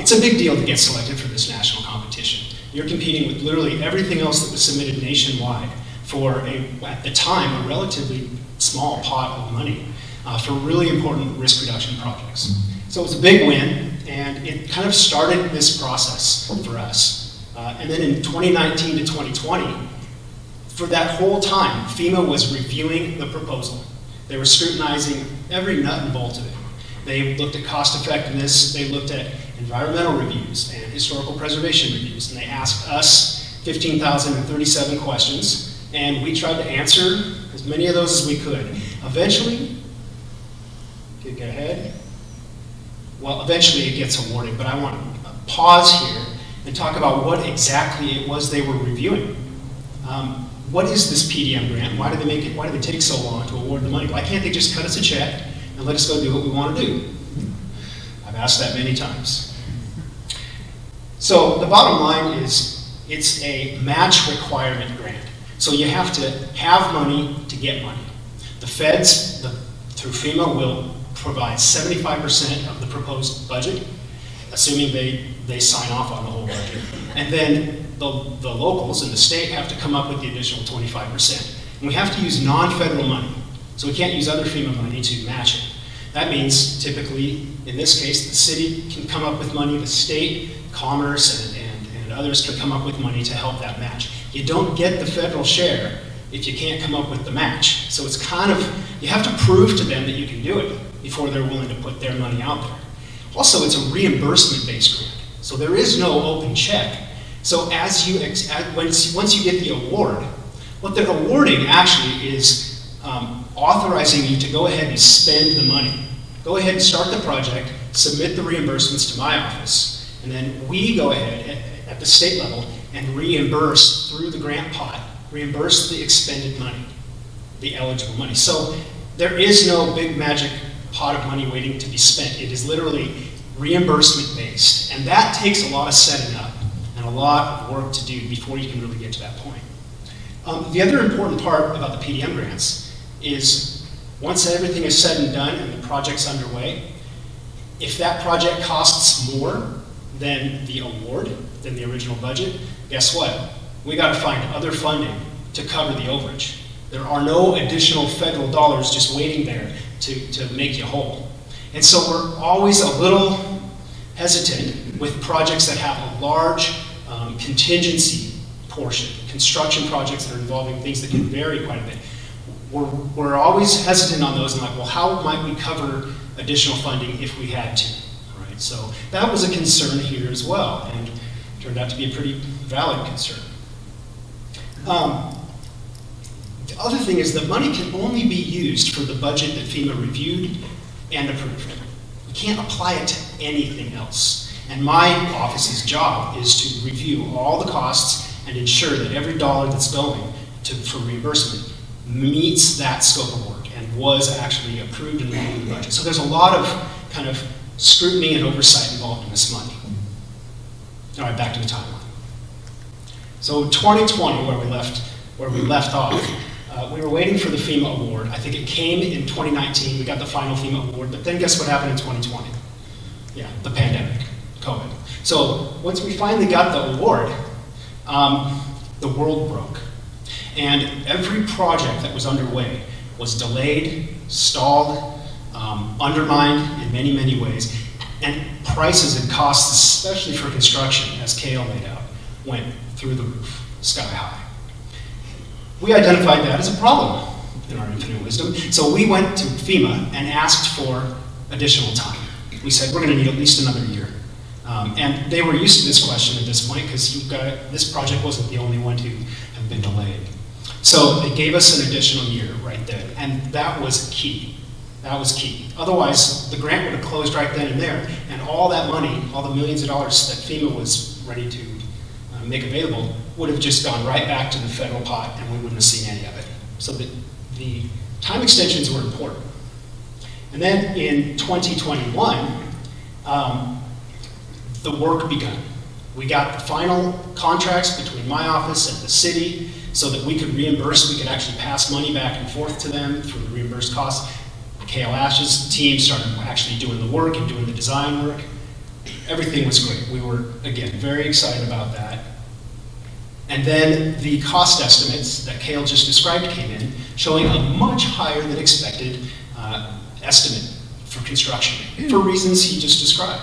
It's a big deal to get selected for this national competition. You're competing with literally everything else that was submitted nationwide for, at the time, a relatively small pot of money for really important risk reduction projects. So it was a big win, and it kind of started this process for us. And then in 2019 to 2020, for that whole time, FEMA was reviewing the proposal. They were scrutinizing every nut and bolt of it. They looked at cost effectiveness, they looked at environmental reviews and historical preservation reviews, and they asked us 15,037 questions, and we tried to answer as many of those as we could. Eventually, get ahead. Well, eventually it gets awarded, but I want to pause here and talk about what exactly it was they were reviewing. What is this PDM grant? Why did they make it? Why did it take so long to award the money? Why can't they just cut us a check and let us go do what we want to do? I've asked that many times. So the bottom line is it's a match requirement grant. So you have to have money to get money. The feds, through FEMA, will provide 75% of the proposed budget, assuming they sign off on the whole budget. And then the locals in the state have to come up with the additional 25%. And we have to use non-federal money. So we can't use other FEMA money to match it. That means typically, in this case, the city can come up with money, the state, Commerce, and others can come up with money to help that match. You don't get the federal share if you can't come up with the match. So it's kind of, you have to prove to them that you can do it before they're willing to put their money out there. Also, it's a reimbursement-based grant. So there is no open check. So once you get the award, what they're awarding actually is authorizing you to go ahead and spend the money. Go ahead and start the project, submit the reimbursements to my office, and then we go ahead at the state level and reimburse through the grant pot, reimburse the expended money, the eligible money. So there is no big magic pot of money waiting to be spent. It is literally reimbursement based, and that takes a lot of setting up and a lot of work to do before you can really get to that point. The other important part about the PDM grants is once everything is said and done and the project's underway, if that project costs more than the award, than the original budget, guess what? We got to find other funding to cover the overage. There are no additional federal dollars just waiting there to make you whole. And so we're always a little hesitant with projects that have a large contingency portion, construction projects that are involving things that can vary quite a bit. We're always hesitant on those and like, well, how might we cover additional funding if we had to, right? So that was a concern here as well, and turned out to be a pretty valid concern. The other thing is that money can only be used for the budget that FEMA reviewed and approved. You can't apply it to anything else. And my office's job is to review all the costs and ensure that every dollar that's going for reimbursement meets that scope of work and was actually approved in the budget. So there's a lot of kind of scrutiny and oversight involved in this money. All right, back to the timeline. So 2020, where we left off, we were waiting for the FEMA award. I think it came in 2019. We got the final FEMA award, but then guess what happened in 2020? Yeah, the pandemic, COVID. So once we finally got the award, the world broke. And every project that was underway was delayed, stalled, undermined in many, many ways. And prices and costs, especially for construction, as Kale laid out, went through the roof, sky high. We identified that as a problem in our infinite wisdom. So we went to FEMA and asked for additional time. We said, we're going to need at least another year. And they were used to this question at this point because this project wasn't the only one to have been delayed. So they gave us an additional year right there, and that was key. That was key. Otherwise, the grant would have closed right then and there, and all that money, all the millions of dollars that FEMA was ready to make available, would have just gone right back to the federal pot, and we wouldn't have seen any of it. So the time extensions were important. And then in 2021, the work began. We got the final contracts between my office and the city so that we could reimburse, we could actually pass money back and forth to them for the reimbursed costs. Kale Ash's team started actually doing the work and doing the design work. Everything was great. We were, again, very excited about that. And then the cost estimates that Kale just described came in, showing a much higher than expected estimate for construction, for reasons he just described.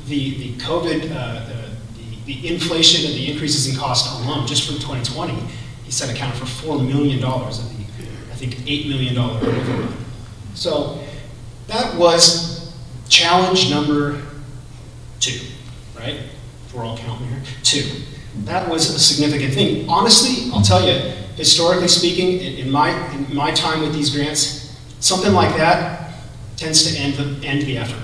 The COVID, the inflation and the increases in cost alone, just from 2020, he said accounted for $4 million of the, I think, $8 million overrun. So that was challenge number 2, right? If we're all counting here, 2. That was a significant thing. Honestly, I'll tell you, historically speaking, in my time with these grants, something like that tends to end the effort.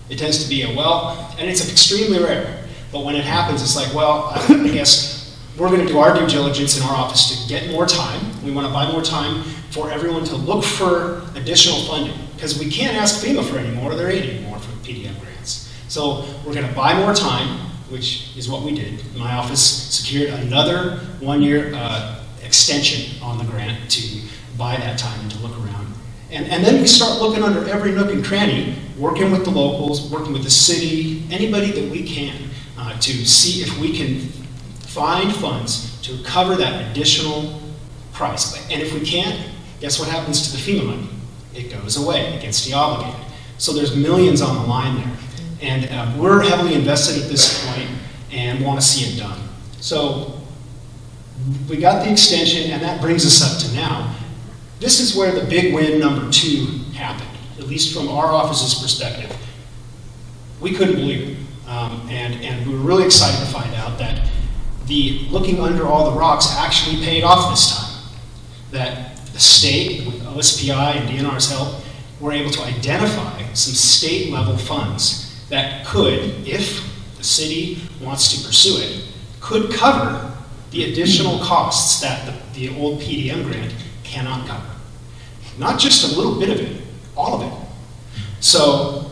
It tends to be and it's extremely rare, but when it happens, it's like, well, I guess we're going to do our due diligence in our office to get more time. We want to buy more time for everyone to look for additional funding, because we can't ask FEMA for any more, there ain't any more for PDM grants. So we're going to buy more time, which is what we did. My office secured another 1-year extension on the grant to buy that time and to look around. And then we start looking under every nook and cranny, working with the locals, working with the city, anybody that we can, to see if we can find funds to cover that additional price. And if we can't, guess what happens to the FEMA money? It goes away, it gets deobligated. So there's millions on the line there. And we're heavily invested at this point and want to see it done. So we got the extension, and that brings us up to now. This is where the big win number 2 happened, at least from our office's perspective. We couldn't believe it. And we were really excited to find out that the looking under all the rocks actually paid off this time. That the state, with OSPI and DNR's help, were able to identify some state-level funds that could, if the city wants to pursue it, could cover the additional costs that the old PDM grant cannot cover. Not just a little bit of it, all of it. So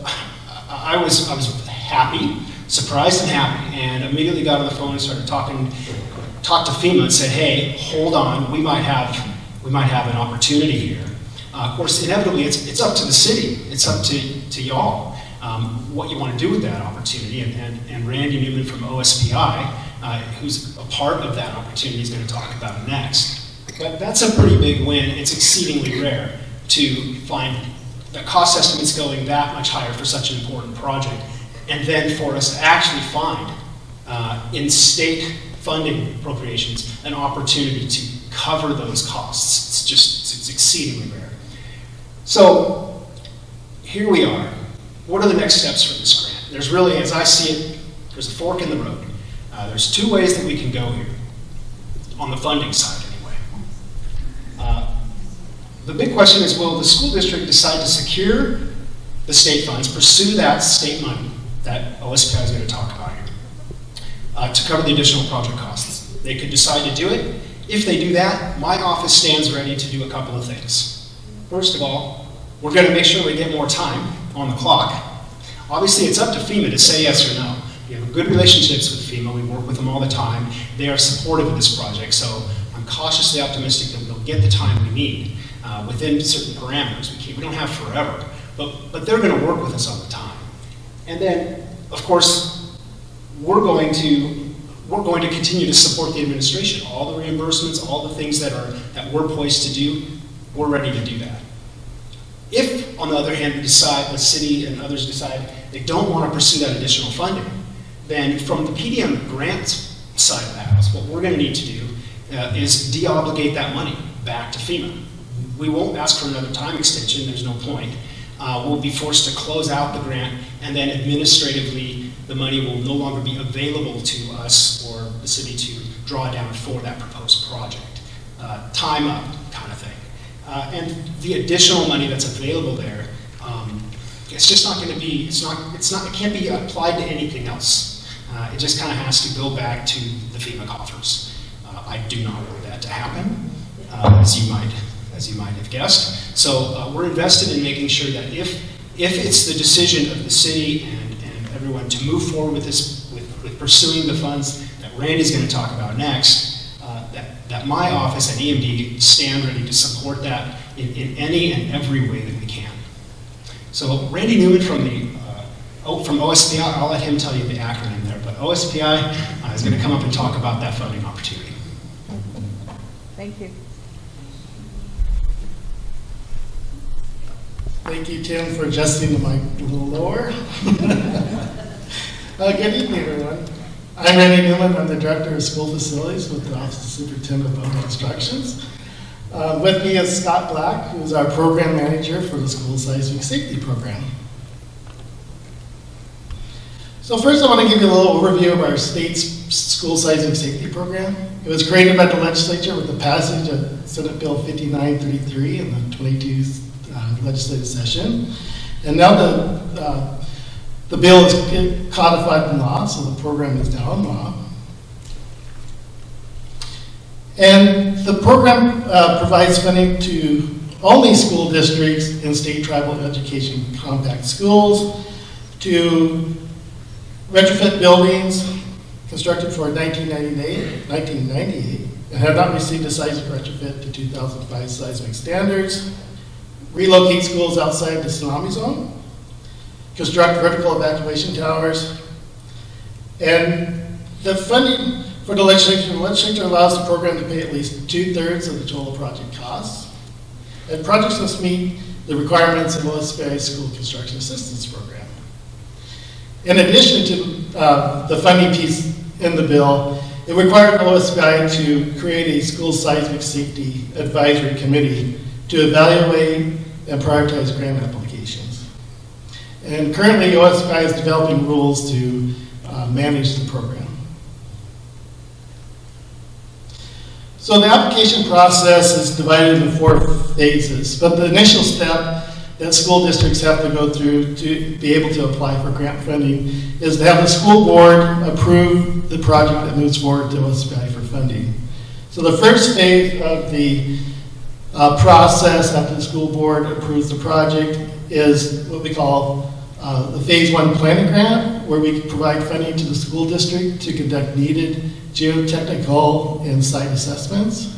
I was happy, surprised and happy, and immediately got on the phone and started talked to FEMA and said, hey, hold on, we might have an opportunity here. Of course, inevitably, it's up to the city, it's up to y'all. what you want to do with that opportunity. And Randy Newman from OSPI, who's a part of that opportunity, is going to talk about it next. But that's a pretty big win. It's exceedingly rare to find the cost estimates going that much higher for such an important project, and then for us to actually find in state funding appropriations an opportunity to cover those costs. It's exceedingly rare. So here we are. What are the next steps for this grant? There's really, as I see it, there's a fork in the road. There's two ways that we can go here, on the funding side anyway. The big question is, will the school district decide to secure the state funds, pursue that state money that OSPI is going to talk about here, to cover the additional project costs? They could decide to do it. If they do that, my office stands ready to do a couple of things. First of all, we're going to make sure we get more time on the clock. Obviously, it's up to FEMA to say yes or no. We have good relationships with FEMA. We work with them all the time. They are supportive of this project, so I'm cautiously optimistic that we'll get the time we need within certain parameters. We don't have forever, but they're going to work with us all the time. And then, of course, we're going to continue to support the administration. All the reimbursements, all the things that we're poised to do, we're ready to do that. If, on the other hand, the city and others decide they don't want to pursue that additional funding, then from the PDM grant side of the house, what we're going to need to do is de-obligate that money back to FEMA. We won't ask for another time extension, there's no point. We'll be forced to close out the grant, and then administratively, the money will no longer be available to us or the city to draw down for that proposed project. Time up kind of thing. And the additional money that's available there, it's just not going to be, it can't be applied to anything else. It just kind of has to go back to the FEMA coffers. I do not want that to happen, as you might have guessed. So we're invested in making sure that if it's the decision of the city and everyone to move forward with this, with pursuing the funds that Randy's going to talk about next, that my office and EMD stand ready to support that in any and every way that we can. So Randy Newman from OSPI, I'll let him tell you the acronym there, but OSPI is going to come up and talk about that funding opportunity. Thank you. Thank you, Tim, for adjusting the mic a little lower. Good evening, everyone. I'm Randy Newman. I'm the Director of School Facilities with the Office of Superintendent of Public Instructions. With me is Scott Black, who is our Program Manager for the School Seismic Safety Program. So first I want to give you a little overview of our state's School Seismic Safety Program. It was created by the legislature with the passage of Senate Bill 5933 in the 22 legislative session. And now the bill is codified in law, so the program is now in law. And the program provides funding to only school districts in state tribal education compact schools to retrofit buildings constructed for 1998 and have not received a seismic retrofit to 2005 seismic standards, relocate schools outside the tsunami zone, construct vertical evacuation towers, and the funding for the legislature allows the program to pay at least 2/3 of the total project costs, and projects must meet the requirements of OSPI's School Construction Assistance Program. In addition to the funding piece in the bill, it required OSPI to create a School Seismic Safety Advisory Committee to evaluate and prioritize grant applications. And currently, OSPI is developing rules to manage the program. So the application process is divided into 4 phases, but the initial step that school districts have to go through to be able to apply for grant funding is to have the school board approve the project that moves forward to OSPI for funding. So the first phase of the process after the school board approves the project is what we call the phase 1 planning grant, where we provide funding to the school district to conduct needed geotechnical and site assessments.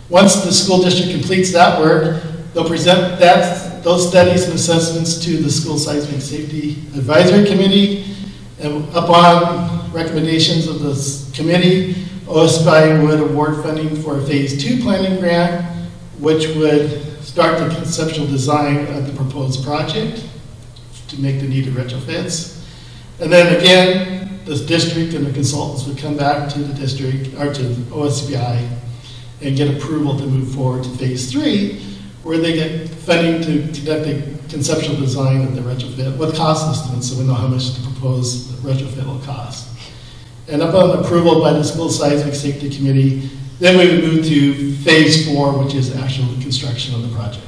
Once the school district completes that work, they'll present those studies and assessments to the School Seismic Safety Advisory Committee. And upon recommendations of this committee, OSBI would award funding for a phase 2 planning grant, which would start the conceptual design of the proposed project to make the needed retrofits. And then again, this district and the consultants would come back to the district, or to OSBI, and get approval to move forward to phase 3, where they get funding to conduct a conceptual design of the retrofit with cost estimates, so we know how much the proposed retrofit will cost. And upon approval by the School Seismic Safety Committee, then we would move to phase 4, which is actual construction of the project.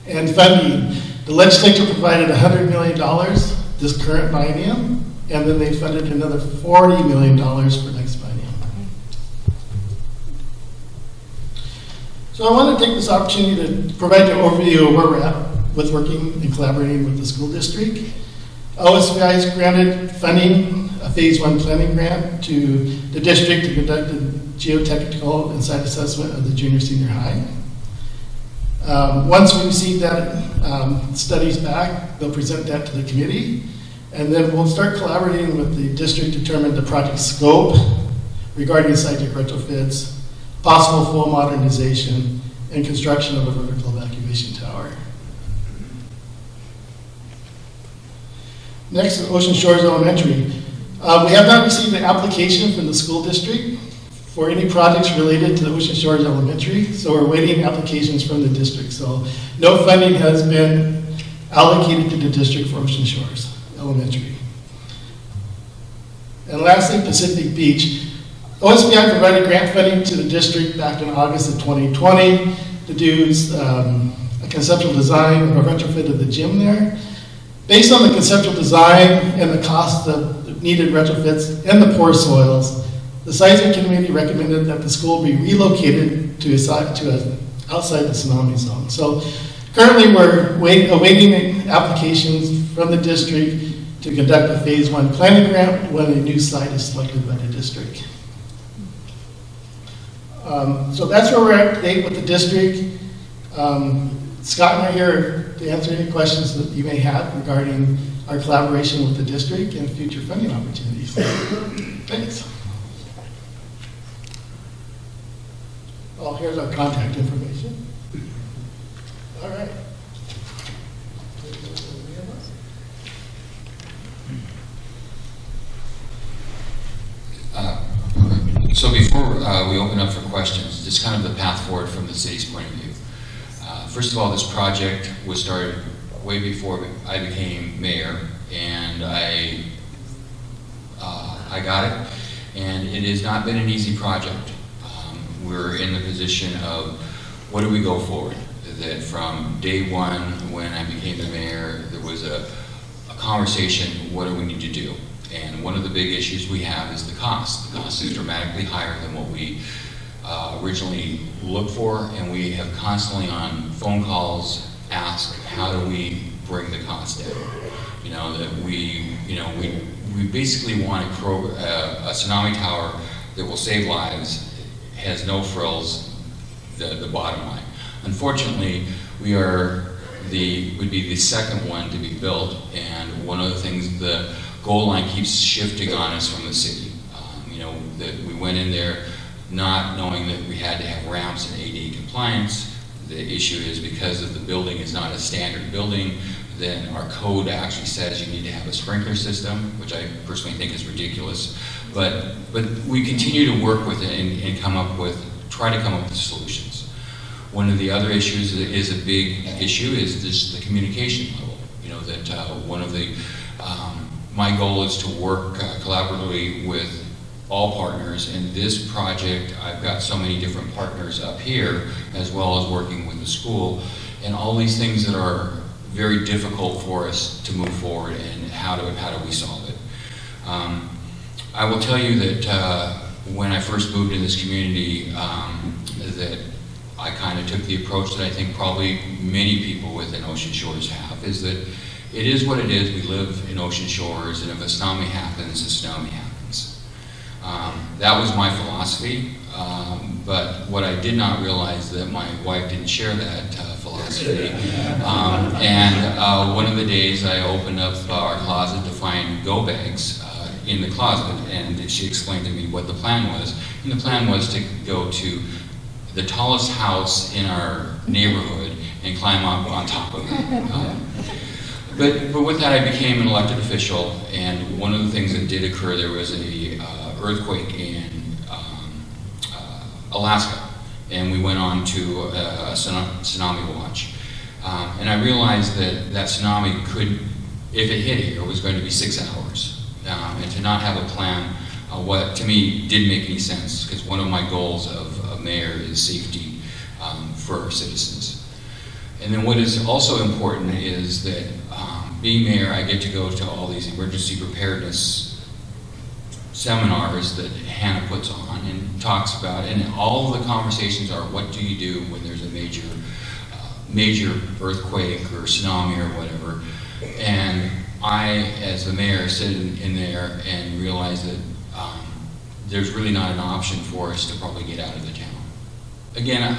And funding, the legislature provided $100 million this current biennium, and then they funded another $40 million for next biennium. So I want to take this opportunity to provide you an overview of where we're at with working and collaborating with the school district. OSBI has granted funding, a phase 1 planning grant to the district to conduct a geotechnical and site assessment of the junior senior high. Once we receive that studies back, they'll present that to the committee, and then we'll start collaborating with the district to determine the project scope regarding seismic retrofits, possible full modernization, and construction of a vertical evacuation tower. Next is Ocean Shores Elementary. We have not received an application from the school district for any projects related to Ocean Shores Elementary, so we're waiting applications from the district. So no funding has been allocated to the district for Ocean Shores Elementary. And lastly, Pacific Beach. OSBI provided grant funding to the district back in August of 2020 to do a conceptual design of a retrofit of the gym there. Based on the conceptual design and the cost of needed retrofits and the poor soils, the seismic committee recommended that the school be relocated to outside the tsunami zone. So currently we're awaiting applications from the district to conduct a phase 1 planning grant when a new site is selected by the district. So that's where we're at today with the district. Scott and I are here to answer any questions that you may have regarding our collaboration with the district and future funding opportunities. Thanks. Oh, here's our contact information. All right. So before we open up for questions, just kind of the path forward from the city's point of view. First of all, this project was started way before I became mayor, and I got it, and it has not been an easy project. We're in the position of what do we go forward? That from day one when I became the mayor, there was a conversation, what do we need to do? And one of the big issues we have is the cost. The cost is dramatically higher than what we originally looked for, and we have constantly on phone calls asked, how do we bring the cost down? You know, that we basically want a tsunami tower that will save lives, has no frills, the bottom line. Unfortunately, would be the second one to be built, and one of the things, the goal line keeps shifting on us from the city. That we went in there not knowing that we had to have ramps and ADA compliance. The issue is because of the building is not a standard building, then our code actually says you need to have a sprinkler system, which I personally think is ridiculous. But we continue to work with it and try to come up with solutions. One of the other issues that is a big issue is the communication level. One of the my goal is to work collaboratively with all partners. In this project, I've got so many different partners up here, as well as working with the school, and all these things that are very difficult for us to move forward, and how do we solve it? I will tell you that when I first moved in this community, that I kind of took the approach that I think probably many people within Ocean Shores have, is that it is what it is. We live in Ocean Shores, and if a tsunami happens, a tsunami happens. That was my philosophy, but what I did not realize that my wife didn't share that philosophy. One of the days I opened up our closet to find go bags in the closet, and she explained to me what the plan was. And the plan was to go to the tallest house in our neighborhood and climb up on top of it. But with that, I became an elected official, and one of the things that did occur, there was a earthquake in Alaska, and we went on to a tsunami watch. And I realized that that tsunami could, if it hit here, it was going to be 6 hours. And to not have a plan, what to me didn't make any sense, because one of my goals of mayor is safety for our citizens. And then what is also important is that being mayor, I get to go to all these emergency preparedness seminars that Hannah puts on and talks about, and all of the conversations are, what do you do when there's a major earthquake or tsunami or whatever? And I, as the mayor, sit in there and realize that there's really not an option for us to probably get out of the town. Again,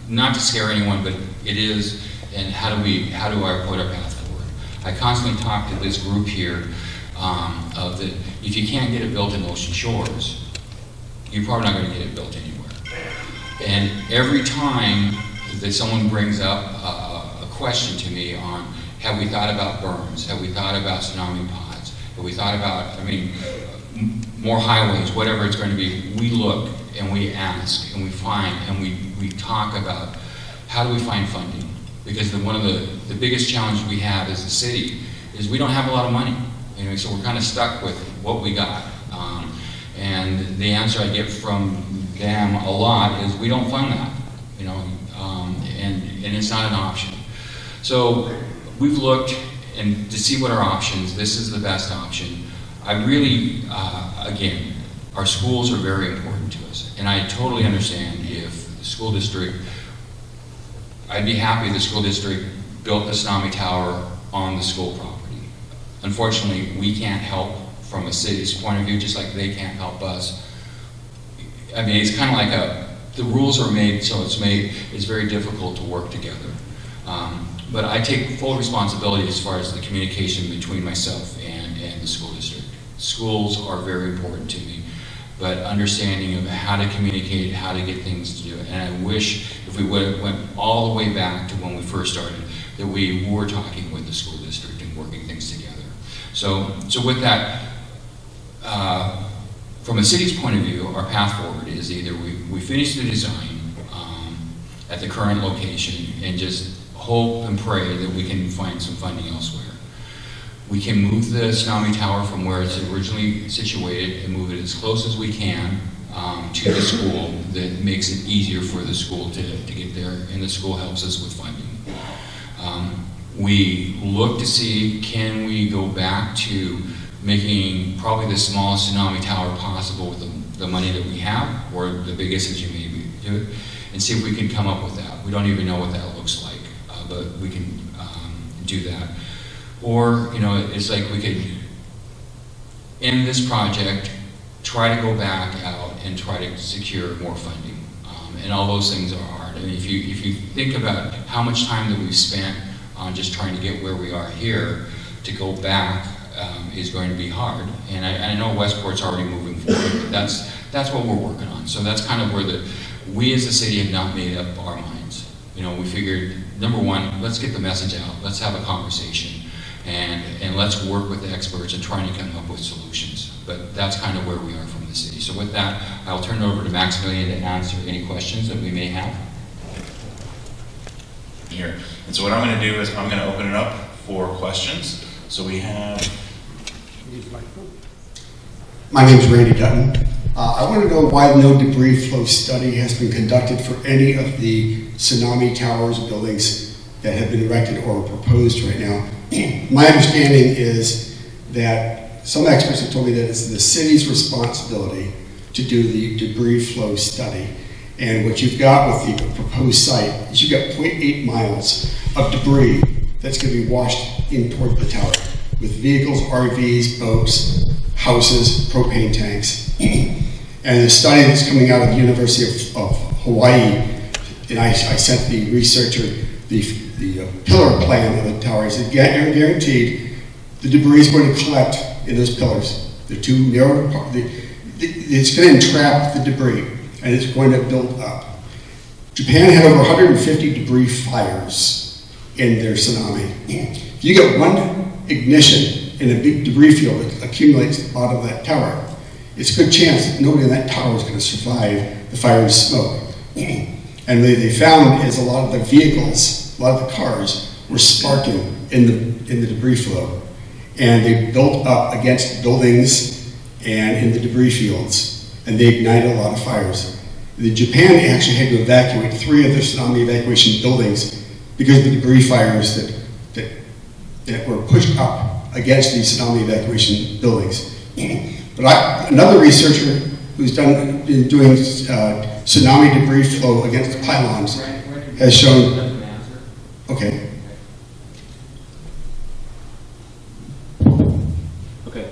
not to scare anyone, but it is, and how do I put our path forward? I constantly talk to this group here of that if you can't get it built in Ocean Shores, you're probably not going to get it built anywhere. And every time that someone brings up a question to me on, have we thought about berms? Have we thought about tsunami pods? Have we thought about, more highways, whatever it's going to be, we look and we ask and we find and we talk about how do we find funding? Because one of the biggest challenges we have as a city is we don't have a lot of money. So we're kind of stuck with what we got. And the answer I get from them a lot is we don't fund that, and it's not an option. So we've looked and to see what our options, this is the best option. I really, again, our schools are very important to us. And I totally understand if the school district, I'd be happy if the school district built the tsunami tower on the school property. Unfortunately, we can't help from a city's point of view, just like they can't help us. It's kind of like the rules are made, so it's very difficult to work together. But I take full responsibility as far as the communication between myself and the school district. Schools are very important to me, but understanding of how to communicate, how to get things to do it. And I wish if we would have went all the way back to when we first started, that we were talking with the school district and working things together. So with that, from a city's point of view, our path forward is either we finish the design at the current location and just hope and pray that we can find some funding elsewhere. We can move the tsunami tower from where it's originally situated and move it as close as we can to the school. That makes it easier for the school to get there, and the school helps us with funding. We look to see, can we go back to making probably the smallest tsunami tower possible with the money that we have, or the biggest as you may do it, and see if we can come up with that. We don't even know what that looks like, but we can do that. Or, it's like we could end this project, try to go back out and try to secure more funding. And all those things are hard. If you think about how much time that we've spent on just trying to get where we are here, to go back is going to be hard. And I know Westport's already moving forward, but that's what we're working on. So that's kind of where we as a city have not made up our minds. We figured, number one, let's get the message out, let's have a conversation, and let's work with the experts and trying to come up with solutions. But that's kind of where we are from the city. So with that, I'll turn it over to Maximilian to answer any questions that we may have. Here. And so what I'm going to do is I'm going to open it up for questions. So we have... My name is Randy Dutton. I want to know why no debris flow study has been conducted for any of the tsunami towers buildings that have been erected or proposed right now. My understanding is that some experts have told me that it's the city's responsibility to do the debris flow study. And what you've got with the proposed site is you've got 0.8 miles of debris that's going to be washed in toward the tower with vehicles, RVs, boats, houses, propane tanks. And the study that's coming out of the University of Hawaii, and I sent the researcher the pillar plan of the tower. I said, guaranteed the debris is going to collect in those pillars. They're too narrow. It's going to entrap the debris, and it's going to build up. Japan had over 150 debris fires in their tsunami. If you get one ignition in a big debris field that accumulates at the bottom of that tower, it's a good chance that nobody in that tower is going to survive the fire and smoke. And they found is a lot of the vehicles, a lot of the cars were sparking in the debris flow. And they built up against buildings and in the debris fields, and they ignited a lot of fires. Japan actually had to evacuate 3 of the tsunami evacuation buildings because of the debris fires that were pushed up against these tsunami evacuation buildings. But another researcher who's been doing tsunami debris flow against the pylons has shown. Okay. Okay.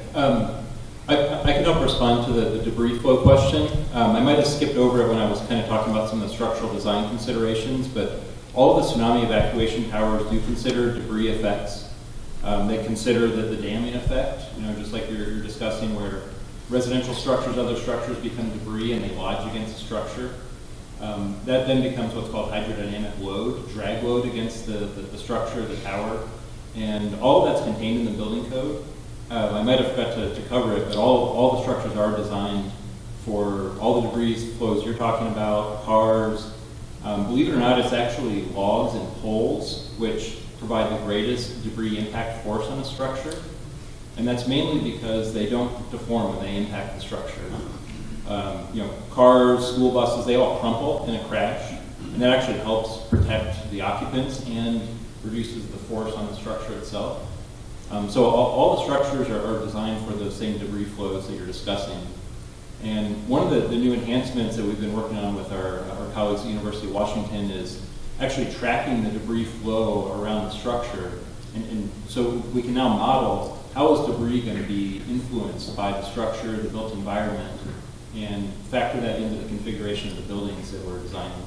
I can help respond to the debris flow question. I might have skipped over it when I was kind of talking about some of the structural design considerations, but all of the tsunami evacuation towers do consider debris effects. They consider the damming effect, just like you're discussing, where residential structures, other structures become debris and they lodge against the structure. That then becomes what's called hydrodynamic load, drag load against the structure, the tower, and all of that's contained in the building code. I might have forgot to cover it, but all the structures are designed for all the debris flows you're talking about, cars. Believe it or not, it's actually logs and poles which provide the greatest debris impact force on a structure. And that's mainly because they don't deform when they impact the structure. Cars, school buses, they all crumple in a crash, and that actually helps protect the occupants and reduces the force on the structure itself. So all the structures are designed for those same debris flows that you're discussing. And one of the new enhancements that we've been working on with our colleagues at the University of Washington is actually tracking the debris flow around the structure. And so we can now model how is debris going to be influenced by the structure, the built environment, and factor that into the configuration of the buildings that we're designing.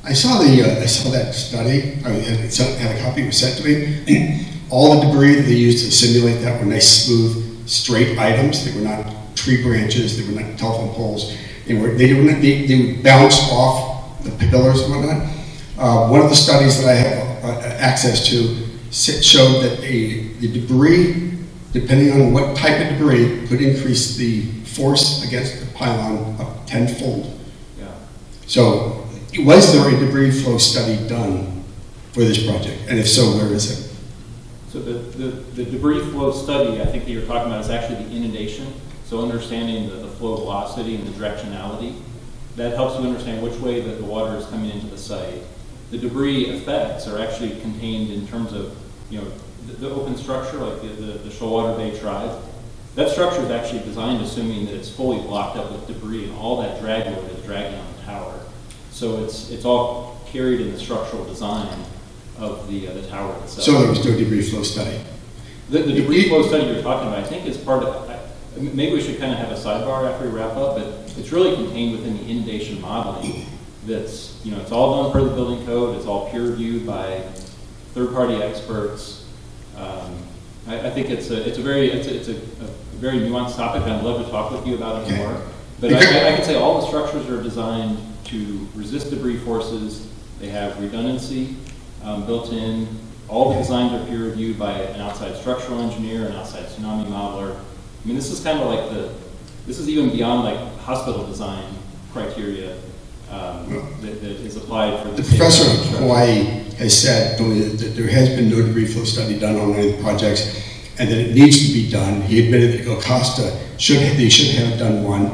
I saw that study. I had a copy. It was sent to me. All the debris that they used to simulate that were nice, smooth, straight items. They were not tree branches. They were not telephone poles. They would bounce off the pillars and whatnot. One of the studies that I have access to showed that the debris, depending on what type of debris, could increase the force against the pylon up tenfold. Yeah. So, was there a debris flow study done for this project? And if so, where is it? So the debris flow study, I think that you're talking about, is actually the inundation. So understanding the flow velocity and the directionality, that helps you understand which way that the water is coming into the site. The debris effects are actually contained in terms of, the open structure, like the Shoalwater Bay Tribe. That structure is actually designed assuming that it's fully blocked up with debris, and all that drag load is dragging on the tower. So it's all carried in the structural design of the tower itself. So there was no debris flow study? The debris flow study you're talking about, I think, is part of, maybe we should kind of have a sidebar after we wrap up, but it's really contained within the inundation modeling. That's, it's all done per the building code, it's all peer reviewed by third-party experts. I think it's a very nuanced topic, and I'd love to talk with you about it more. But I can say all the structures are designed to resist debris forces. They have redundancy built in. All the designs are peer reviewed by an outside structural engineer, an outside tsunami modeler. I mean, this is kind of like this is even beyond like hospital design criteria that is applied for the professor of Hawaii has said that there has been no debris flow study done on any of the projects, and that it needs to be done. He admitted that Acosta should have done one,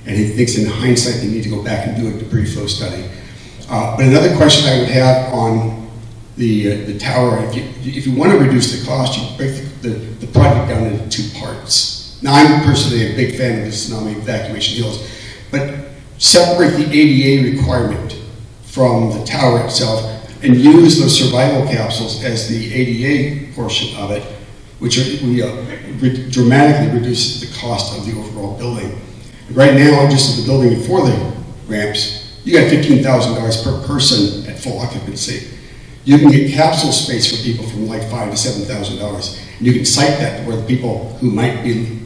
and he thinks in hindsight they need to go back and do a debris flow study. But another question I would have on the tower, if you want to reduce the cost, you break the project down into 2 parts. Now, I'm personally a big fan of the tsunami evacuation hills, but separate the ADA requirement from the tower itself and use those survival capsules as the ADA portion of it, which dramatically reduces the cost of the overall building. Right now, just at the building before the ramps, you got $15,000 per person at full occupancy. You can get capsule space for people from like $5,000 to $7,000. And you can site that where the people who might be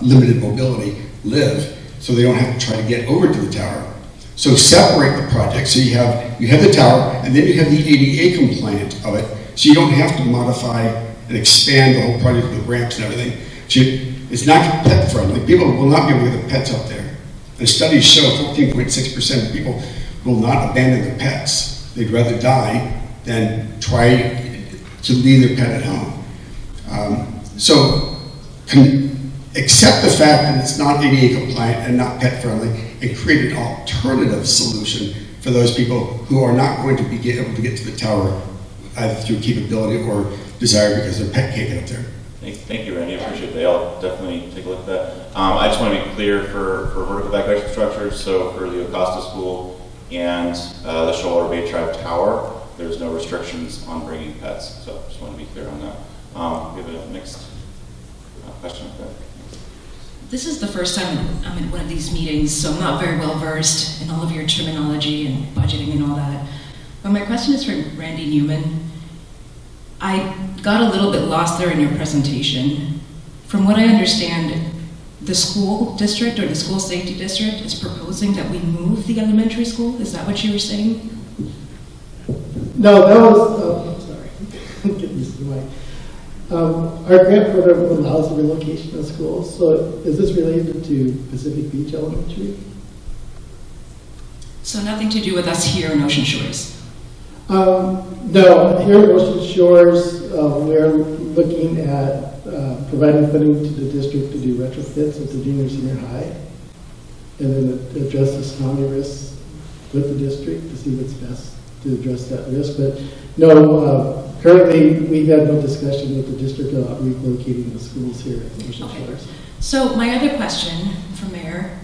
limited mobility live, so they don't have to try to get over to the tower. So separate the project, so you have the tower, and then you have the ADA compliant of it, so you don't have to modify and expand the whole project with ramps and everything. So it's not pet friendly. People will not be able to get their pets up there. And studies show 14.6% of people will not abandon their pets. They'd rather die than try to leave their pet at home. Accept the fact that it's not ADA compliant and not pet friendly, and create an alternative solution for those people who are not going to be able to get to the tower either through capability or desire because their pet can't get up there. Thank you, Randy. I appreciate that. I'll definitely take a look at that. I just want to be clear for vertical evacuation structures, so for the Acosta School and the Shoalwater Bay Tribe Tower, there's no restrictions on bringing pets. So just want to be clear on that. We have a next question up there. This is the first time I'm in one of these meetings, so I'm not very well versed in all of your terminology and budgeting and all that. But my question is for Randy Newman. I got a little bit lost there in your presentation. From what I understand, the school district or the school safety district is proposing that we move the elementary school. Is that what you were saying? No, that was, sorry, I'm getting used to the mic. Our grant program allows the relocation of schools, so is this related to Pacific Beach Elementary? So nothing to do with us here in Ocean Shores. No, here at Ocean Shores, we're looking at providing funding to the district to do retrofits at the junior senior high, and then address the tsunami risks with the district to see what's best to address that risk. But no, currently we've had no discussion with the district about relocating the schools here at Ocean Shores. So my other question for Mayor,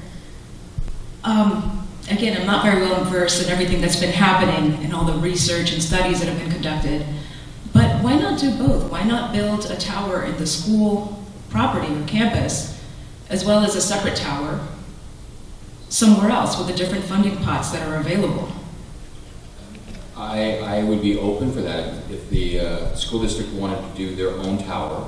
again, I'm not very well versed in everything that's been happening and all the research and studies that have been conducted, but why not do both? Why not build a tower in the school property or campus, as well as a separate tower somewhere else with the different funding pots that are available? I would be open for that. If the school district wanted to do their own tower,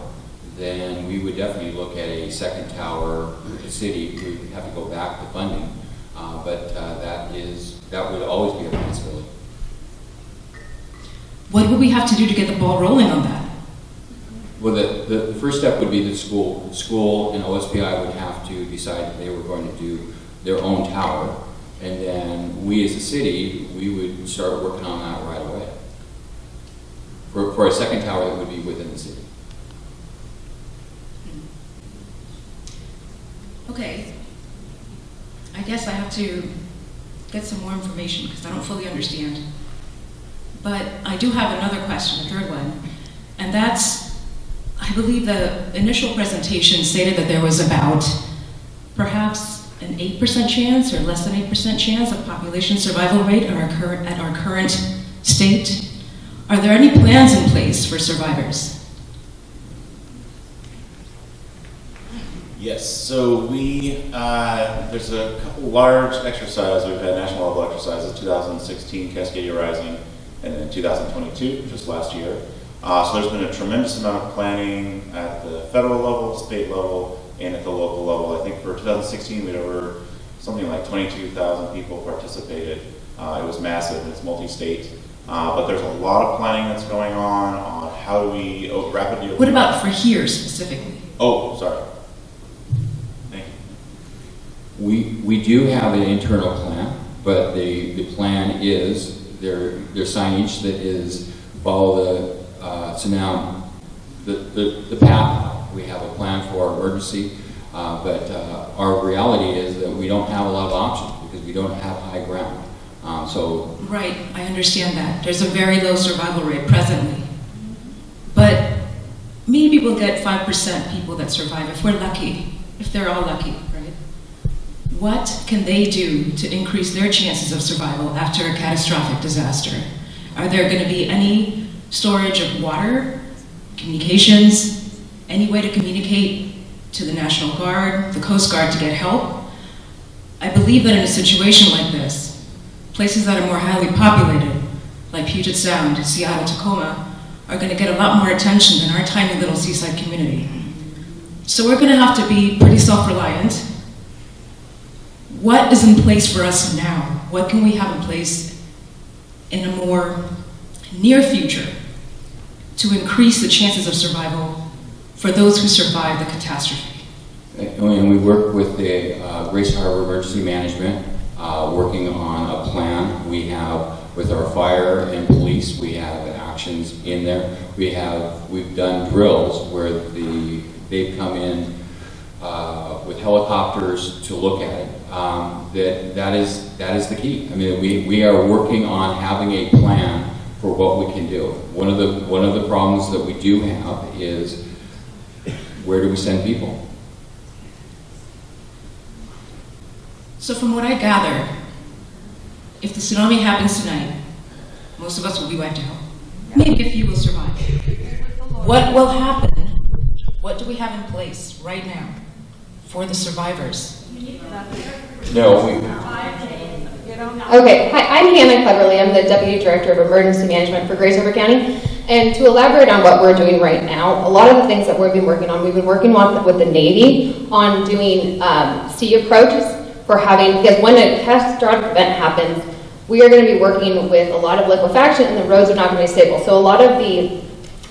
then we would definitely look at a second tower. The city would have to go back to funding, but that would always be a possibility. What would we have to do to get the ball rolling on that? Well, the first step would be the school. The school and OSPI would have to decide that they were going to do their own tower, and then we as a city, we would start working on that right away. For a second tower that would be within the city. Okay, I guess I have to get some more information because I don't fully understand. But I do have another question, a third one, and that's, I believe the initial presentation stated that there was about perhaps an 8% chance or less than 8% chance of population survival rate at our current state. Are there any plans in place for survivors? Yes, so there's a couple large exercises. We've had national level exercises, 2016 Cascadia Rising, and then 2022, just last year. So there's been a tremendous amount of planning at the federal level, state level, and at the local level. I think for 2016, we had over something like 22,000 people participated. It was massive, it's multi-state. But there's a lot of planning that's going on how do we rapidly... What about for here specifically? Oh, sorry. Thank you. We do have an internal plan, but the plan is their signage that is follow the the path. We have a plan for emergency, but our reality is that we don't have a lot of options because we don't have high ground. Right, I understand that. There's a very low survival rate presently. But maybe we'll get 5% people that survive if we're lucky, if they're all lucky, right? What can they do to increase their chances of survival after a catastrophic disaster? Are there going to be any storage of water, communications, any way to communicate to the National Guard, the Coast Guard to get help? I believe that in a situation like this, places that are more highly populated, like Puget Sound, Seattle, Tacoma, are going to get a lot more attention than our tiny little seaside community. So we're going to have to be pretty self-reliant. What is in place for us now? What can we have in place in a more near future to increase the chances of survival for those who survive the catastrophe? And we work with the Grace Harbor Emergency Management, working on a plan. We have, with our fire and police, we have actions in there. We've done drills where they've come in with helicopters to look at it. That is the key. I mean, we are working on having a plan for what we can do. One of the problems that we do have is, where do we send people? So from what I gather, if the tsunami happens tonight, most of us will be wiped out. Maybe a few will survive. What will happen? What do we have in place right now for the survivors? No, Okay, hi, I'm Hannah Cleverly. I'm the Deputy Director of Emergency Management for Grace Harbor County. And to elaborate on what we're doing right now, a lot of the things that we've been working on with the Navy on doing sea approaches for having, because when a catastrophic event happens, we are going to be working with a lot of liquefaction and the roads are not going to be stable. So a lot of the,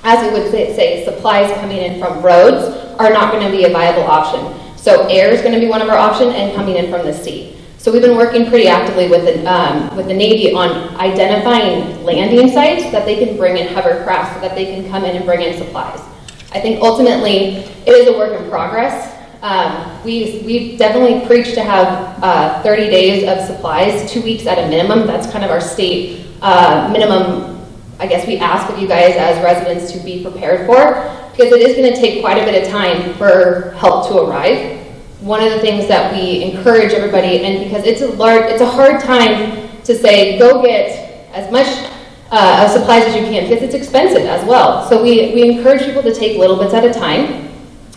as we would say, supplies coming in from roads are not going to be a viable option. So air is going to be one of our options and coming in from the sea. So we've been working pretty actively with the Navy on identifying landing sites that they can bring in hovercraft so that they can come in and bring in supplies. I think ultimately it is a work in progress. We definitely preach to have 30 days of supplies, 2 weeks at a minimum. That's kind of our state minimum, I guess we ask of you guys as residents to be prepared for, because it is going to take quite a bit of time for help to arrive. One of the things that we encourage everybody, and because it's a hard time to say, go get as much supplies as you can, because it's expensive as well. So we encourage people to take little bits at a time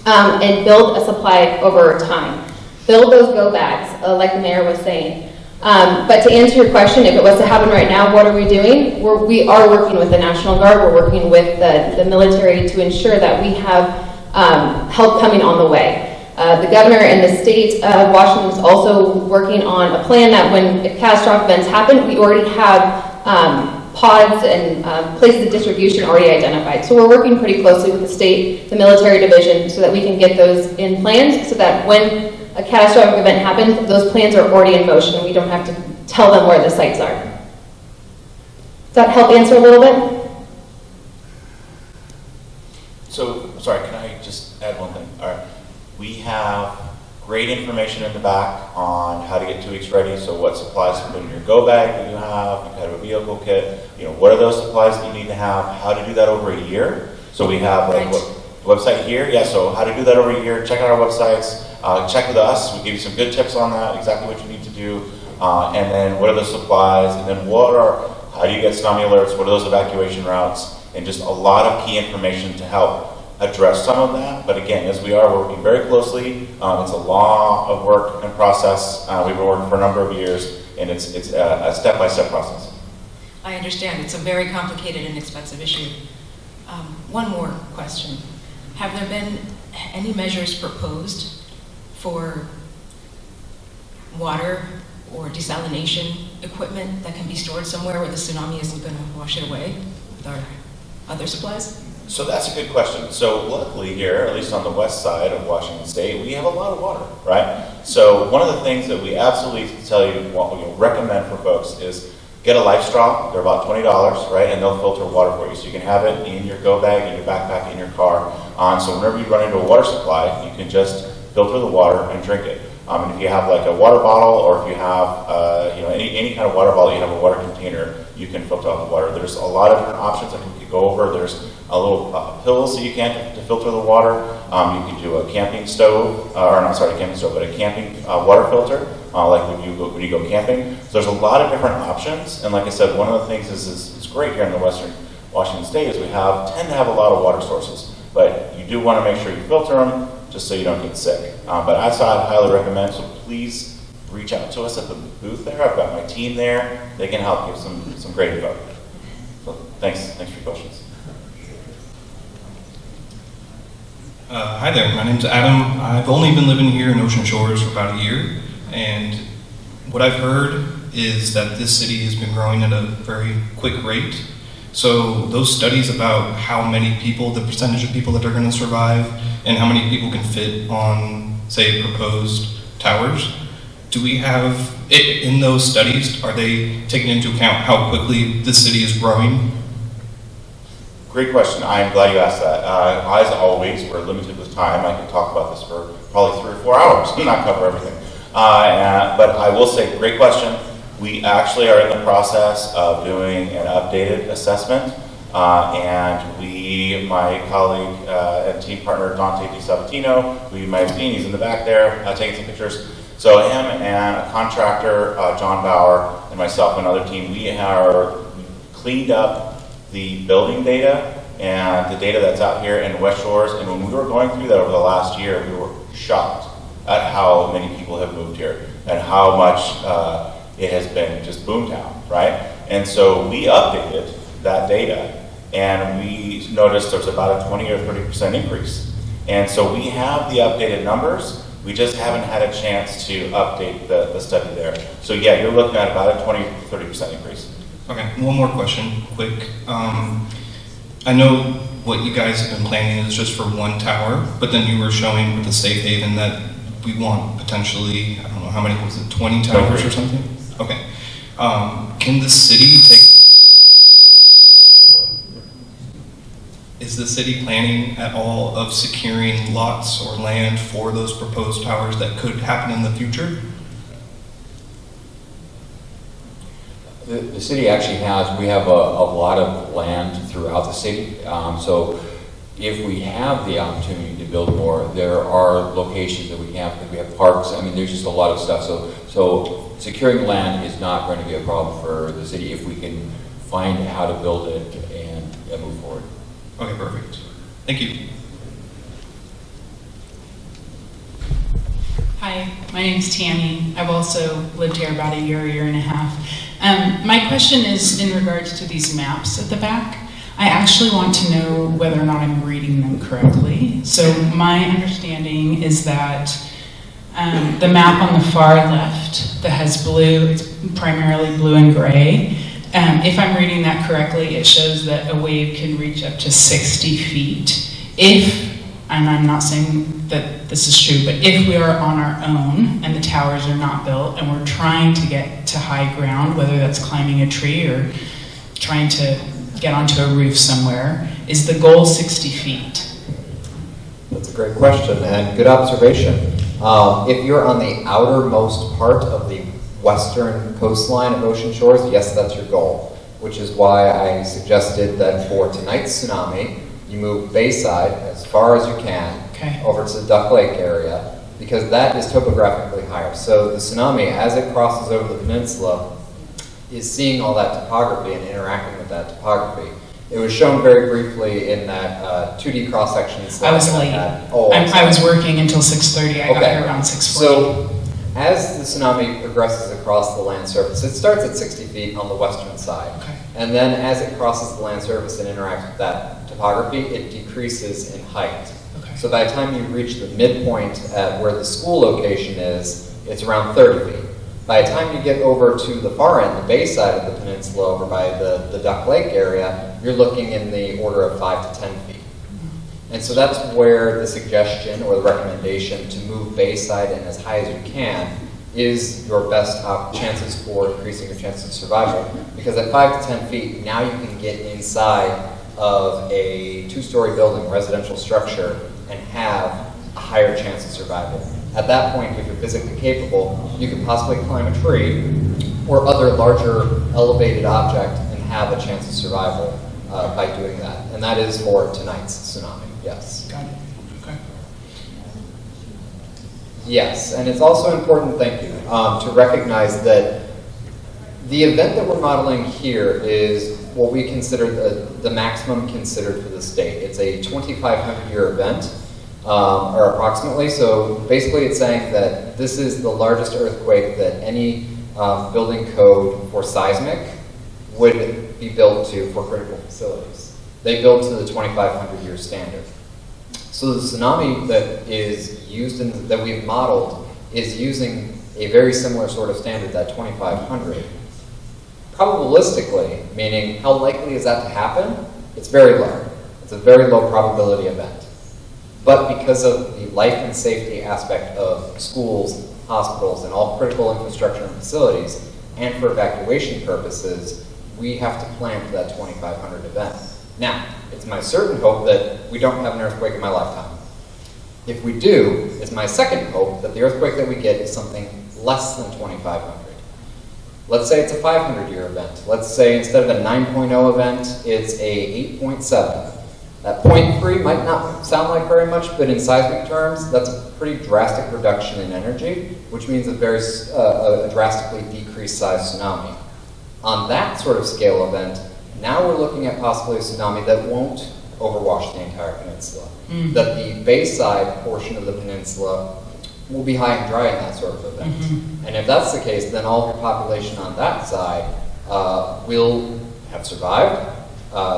and build a supply over time. Build those go bags, like the mayor was saying. But to answer your question, if it was to happen right now, what are we doing? We are working with the National Guard. We're working with the military to ensure that we have help coming on the way. The governor and the state of Washington is also working on a plan that if catastrophic events happen, we already have pods and places of distribution already identified. So we're working pretty closely with the state, the military division, so that we can get those in plans so that when a catastrophic event happens, those plans are already in motion and we don't have to tell them where the sites are. Does that help answer a little bit? So, sorry, can I just add one thing? All right. We have great information in the back on how to get 2 weeks ready. So what supplies to put in your go bag that you have a vehicle kit, what are those supplies that you need to have, how to do that over a year. So we have website here. Yeah, so how to do that over a year. Check out our websites. Check with us. We give you some good tips on that, exactly what you need to do. And then what are the supplies? And then how do you get tsunami alerts? What are those evacuation routes? And just a lot of key information to help address some of that. But again, as we are working very closely, it's a lot of work and process. We've been working for a number of years, and it's a step-by-step process. I understand. It's a very complicated and expensive issue. One more question. Have there been any measures proposed for water or desalination equipment that can be stored somewhere where the tsunami isn't going to wash it away with our other supplies? So that's a good question. So luckily here, at least on the west side of Washington State, we have a lot of water, right? So one of the things that we absolutely recommend for folks is get a life straw. They're about $20, right? And they'll filter water for you. So you can have it in your go bag, in your backpack, in your car. So whenever you run into a water supply, you can just filter the water and drink it. And if you have like a water bottle, or if you have any kind of water bottle, you have a water container, you can filter out the water. There's a lot of different options that we could go over. There's a little pills that you can to filter the water. You can do a camping stove, but a camping water filter, like when you go camping. So there's a lot of different options. And like I said, one of the things is great here in the Western Washington State is we tend to have a lot of water sources, but you do want to make sure you filter them just so you don't get sick. But I'd highly recommend, so please reach out to us at the booth there. I've got my team there. They can help give some great info. So thanks for your questions. Hi there, my name's Adam. I've only been living here in Ocean Shores for about a year, and what I've heard is that this city has been growing at a very quick rate. So those studies about how many people, the percentage of people that are going to survive, and how many people can fit on, say, proposed towers, do we have, in those studies, are they taking into account how quickly the city is growing? Great question. I'm glad you asked that. As always, we're limited with time. I could talk about this for probably 3 or 4 hours and not cover everything. But I will say, great question. We actually are in the process of doing an updated assessment. And my colleague and team partner, Dante DiSabatino, who you might have seen, he's in the back there taking some pictures. So him and a contractor, John Bauer, and myself and another team, we are cleaned up the building data and the data that's out here in West Shores. And when we were going through that over the last year, we were shocked at how many people have moved here and how much it has been just boomtown, right? And so we updated that data and we noticed there's about a 20 or 30% increase. And so we have the updated numbers. We just haven't had a chance to update the study there. So yeah, you're looking at about a 20 to 30% increase. Okay, one more question, quick. I know what you guys have been planning is just for one tower, but then you were showing with the safe haven that we want potentially, I don't know how many, was it 20 towers or something? Okay. Can the city is the city planning at all of securing lots or land for those proposed towers that could happen in the future? The city actually has, we have a lot of land throughout the city. So if we have the opportunity to build more, there are locations that we have, we have parks. I mean, there's just a lot of stuff. So securing land is not going to be a problem for the city if we can find how to build it and move forward. Okay, perfect. Thank you. Hi, my name's Tammy. I've also lived here about a year and a half. My question is in regards to these maps at the back. I actually want to know whether or not I'm reading them correctly. So my understanding is that the map on the far left that has blue, it's primarily blue and gray. If I'm reading that correctly, it shows that a wave can reach up to 60 feet. And I'm not saying that this is true, but if we are on our own and the towers are not built and we're trying to get to high ground, whether that's climbing a tree or trying to get onto a roof somewhere, is the goal 60 feet? That's a great question and good observation. If you're on the outermost part of the western coastline of Ocean Shores, yes, that's your goal, which is why I suggested that for tonight's tsunami, you move bayside as far as you can over to the Duck Lake area, because that is topographically higher. So the tsunami, as it crosses over the peninsula, is seeing all that topography and interacting with that topography. It was shown very briefly in that 2D cross-section. I was late. I was working until 6:30. I got here around 6:40. So as the tsunami progresses across the land surface, it starts at 60 feet on the western side. And then as it crosses the land surface and interacts with that topography, it decreases in height. So by the time you reach the midpoint at where the school location is, it's around 30 feet. By the time you get over to the far end, the bay side of the peninsula, over by the Duck Lake area, you're looking in the order of 5 to 10 feet. And so that's where the suggestion or the recommendation to move bayside and as high as you can is your best chances for increasing your chances of survival. Because at 5 to 10 feet, now you can get inside of a 2-story building, residential structure, and have a higher chance of survival. At that point, if you're physically capable, you can possibly climb a tree or other larger elevated object and have a chance of survival by doing that. And that is for tonight's tsunami, yes. Got it. Okay. Yes, and it's also important, thank you, to recognize that the event that we're modeling here is what we consider the maximum considered for the state. It's a 2,500-year event. or approximately. So basically it's saying that this is the largest earthquake that any building code for seismic would be built to for critical facilities. They build to the 2,500 year standard. So the tsunami that is used that we've modeled is using a very similar sort of standard, that 2,500. Probabilistically, meaning how likely is that to happen? It's very low. It's a very low probability event. But because of the life and safety aspect of schools, hospitals, and all critical infrastructure and facilities, and for evacuation purposes, we have to plan for that 2,500 event. Now, it's my certain hope that we don't have an earthquake in my lifetime. If we do, it's my second hope that the earthquake that we get is something less than 2,500. Let's say it's a 500-year event. Let's say instead of a 9.0 event, it's a 8.7. That 0.3 might not sound like very much, but in seismic terms, that's a pretty drastic reduction in energy, which means a very drastically decreased size tsunami. On that sort of scale event, now we're looking at possibly a tsunami that won't overwash the entire peninsula. That the bayside portion of the peninsula will be high and dry in that sort of event. And if that's the case, then all of your population on that side will have survived.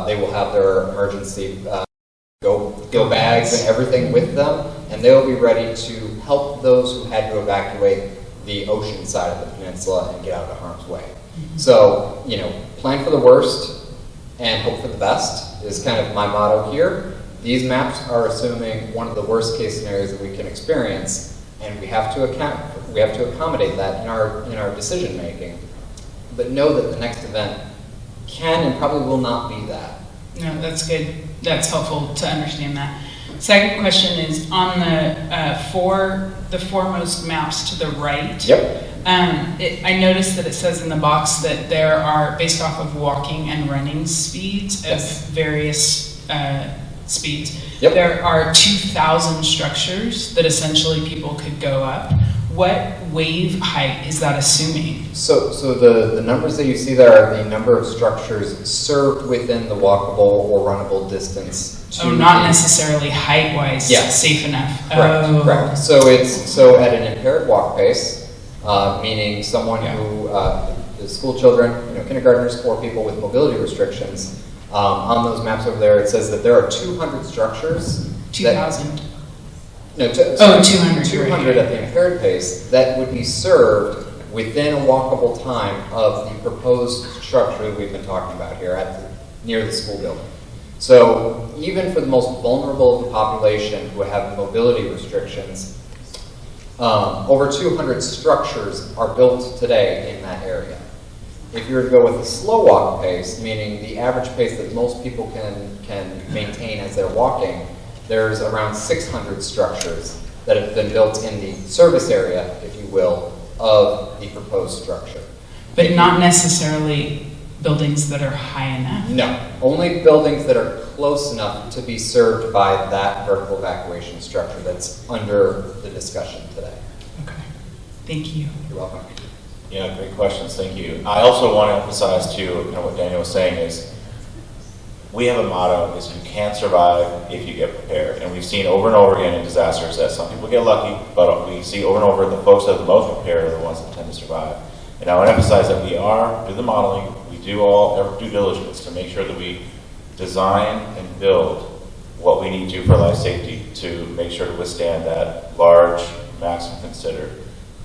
They will have their emergency go bags and everything with them, and they'll be ready to help those who had to evacuate the ocean side of the peninsula and get out of harm's way. So, plan for the worst and hope for the best is kind of my motto here. These maps are assuming one of the worst case scenarios that we can experience, and we have to accommodate that in our decision making. But know that the next event can and probably will not be that. No, that's good. That's helpful to understand that. Second question is on the foremost maps to the right. Yep. I noticed that it says in the box that there are, based off of walking and running speeds of various speeds, Yep. there are 2,000 structures that essentially people could go up. What wave height is that assuming? So the numbers that you see there are the number of structures served within the walkable or runnable distance. Not necessarily height-wise, safe enough. Correct. So at an impaired walk pace, meaning someone who is school children, kindergartners, or people with mobility restrictions. On those maps over there, it says that there are 200 structures. 2,000. No, 200. 200 at the impaired pace that would be served within a walkable time of the proposed structure that we've been talking about here near the school building. So even for the most vulnerable of the population who have mobility restrictions, over 200 structures are built today in that area. If you were to go with a slow walk pace, meaning the average pace that most people can maintain as they're walking, there's around 600 structures that have been built in the service area, if you will, of the proposed structure. But not necessarily buildings that are high enough? No, only buildings that are close enough to be served by that vertical evacuation structure that's under the discussion today. Okay, thank you. You're welcome. Yeah, great questions, thank you. I also want to emphasize too, what Daniel was saying is, we have a motto, is you can survive if you get prepared. And we've seen over and over again in disasters that some people get lucky, but we see over and over the folks that are the most prepared are the ones that tend to survive. And I want to emphasize that we do the modeling, we do all our due diligence to make sure that we design and build what we need to for life safety to make sure to withstand that large maximum considered.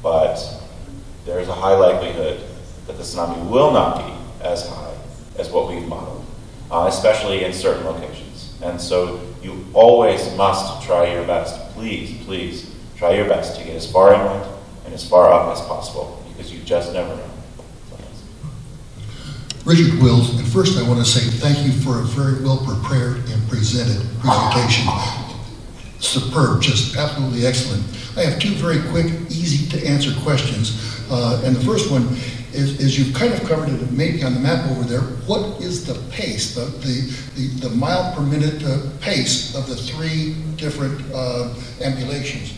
But there's a high likelihood that the tsunami will not be as high as what we've modeled. Especially in certain locations. And so you always must try your best. Please try your best to get as far inland and as far up as possible, because you just never know. Richard Wills, and first I want to say thank you for a very well prepared and presented presentation. Superb, just absolutely excellent. I have two very quick, easy to answer questions. And the first one is you've kind of covered it maybe on the map over there. What is the pace, the mile per minute pace of the three different ambulations?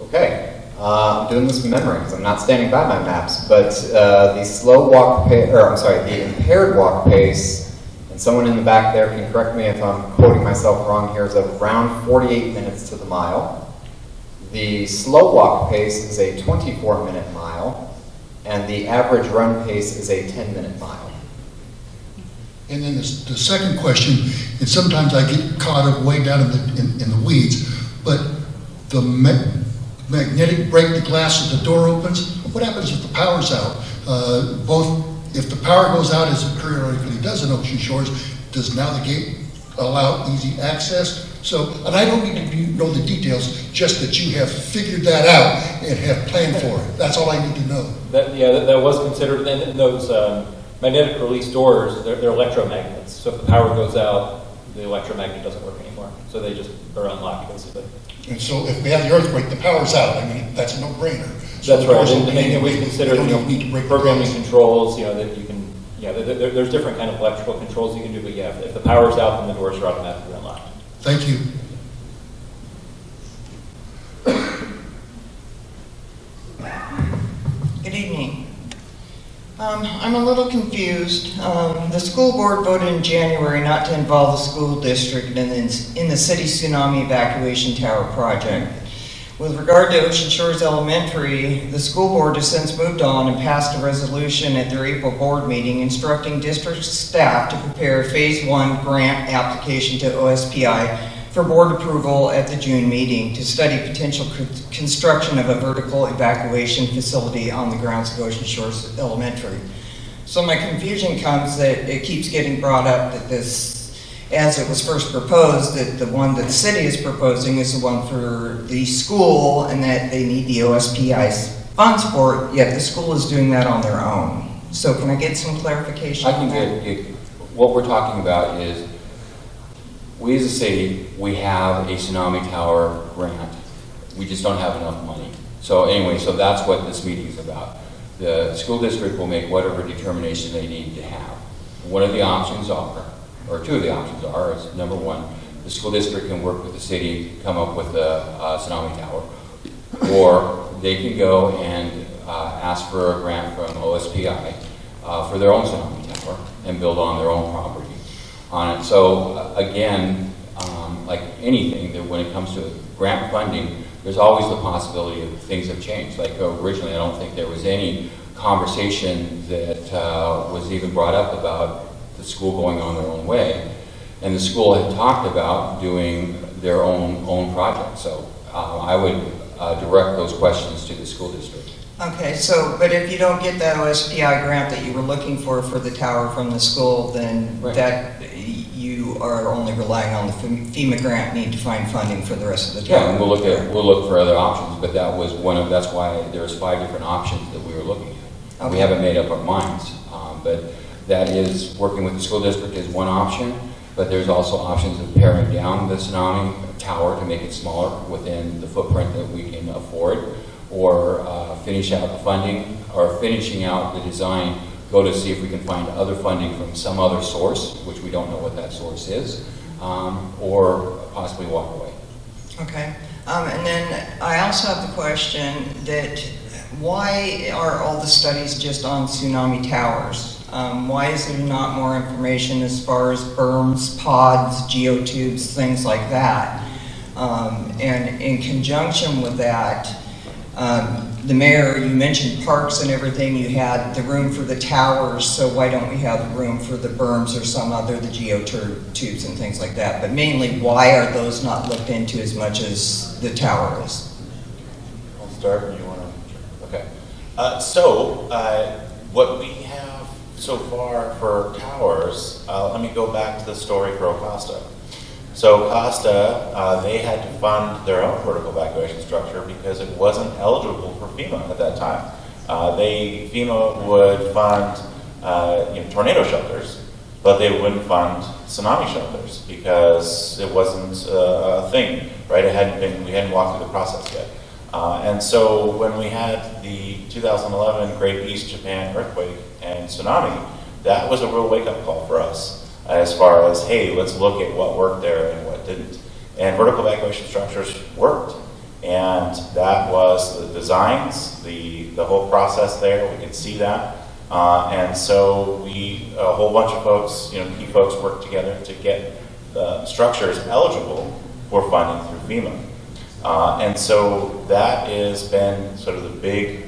Okay, I'm doing this from memory because I'm not standing by my maps, but the slow walk pace, the impaired walk pace, and and someone in the back there can correct me if I'm quoting myself wrong here, is around 48 minutes to the mile. The slow walk pace is a 24-minute mile, and the average run pace is a 10-minute mile. And then the second question, and sometimes I get caught up way down in the weeds, but the magnetic brake, the glass of the door opens, what happens if the power's out? If the power goes out, as it periodically does in Ocean Shores, does now the gate allow easy access? So, and I don't need to know the details, just that you have figured that out and have planned for it. That's all I need to know. That was considered, and those magnetic release doors, they're electromagnets. So if the power goes out, the electromagnet doesn't work anymore. So they just are unlocked, basically. And so if we have the earthquake, the power's out. I mean, that's a no-brainer. So That's right, and we consider programming controls, that you can, there's different kind of electrical controls you can do, but if the power's out, then the doors are automatically unlocked. Thank you. Good evening. I'm a little confused. The school board voted in January not to involve the school district in the city tsunami evacuation tower project. With regard to Ocean Shores Elementary, the school board has since moved on and passed a resolution at their April board meeting instructing district staff to prepare a Phase 1 grant application to OSPI for board approval at the June meeting to study potential construction of a vertical evacuation facility on the grounds of Ocean Shores Elementary. So my confusion comes that it keeps getting brought up that this, as it was first proposed, that the one that the city is proposing is the one for the school and that they need the OSPI's funds for it, yet the school is doing that on their own. So can I get some clarification I on can that? get, what we're talking about is, we as a city, we have a tsunami tower grant. We just don't have enough money. So anyway, so that's what this meeting is about. The school district will make whatever determination they need to have. One of the options are, or two of the options are, is number one, the school district can work with the city, come up with a tsunami tower, or they can go and ask for a grant from OSPI for their own tsunami tower and build on their own property on it. So again, like anything, that when it comes to grant funding, there's always the possibility of things have changed. Like originally, I don't think there was any conversation that was even brought up about the school going on their own way. And the school had talked about doing their own project. So I would direct those questions to the school district. Okay, so, but if you don't get that OSPI grant that you were looking for the tower from the school, then that you are only relying on the FEMA grant need to find funding for the rest of the tower. Yeah, and we'll look for other options, but that was that's why there's 5 different options that we were looking at. Okay. We haven't made up our minds, but that is, working with the school district is one option, but there's also options of paring down the tsunami tower to make it smaller within the footprint that we can afford, or finish out the funding, or finishing out the design, go to see if we can find other funding from some other source, which we don't know what that source is, or possibly walk away. Okay, and then I also have the question that why are all the studies just on tsunami towers? Why is there not more information as far as berms, pods, geotubes, things like that? And in conjunction with that, the mayor, you mentioned parks and everything, you had the room for the towers, so why don't we have the room for the berms or some other, the geotubes and things like that? But mainly, why are those not looked into as much as the tower is? I'll start, and you want to? Okay. What we have so far for towers, let me go back to the story for Costa. So Costa, they had to fund their own vertical evacuation structure because it wasn't eligible for FEMA at that time. FEMA would fund tornado shelters, but they wouldn't fund tsunami shelters because it wasn't a thing, right? We hadn't walked through the process yet. And so when we had the 2011 Great East Japan earthquake and tsunami, that was a real wake-up call for us, as far as, hey, let's look at what worked there and what didn't. And vertical evacuation structures worked. And that was the designs, the whole process there, we could see that. And so a whole bunch of folks, key folks worked together to get the structures eligible for funding through FEMA. And so that has been sort of the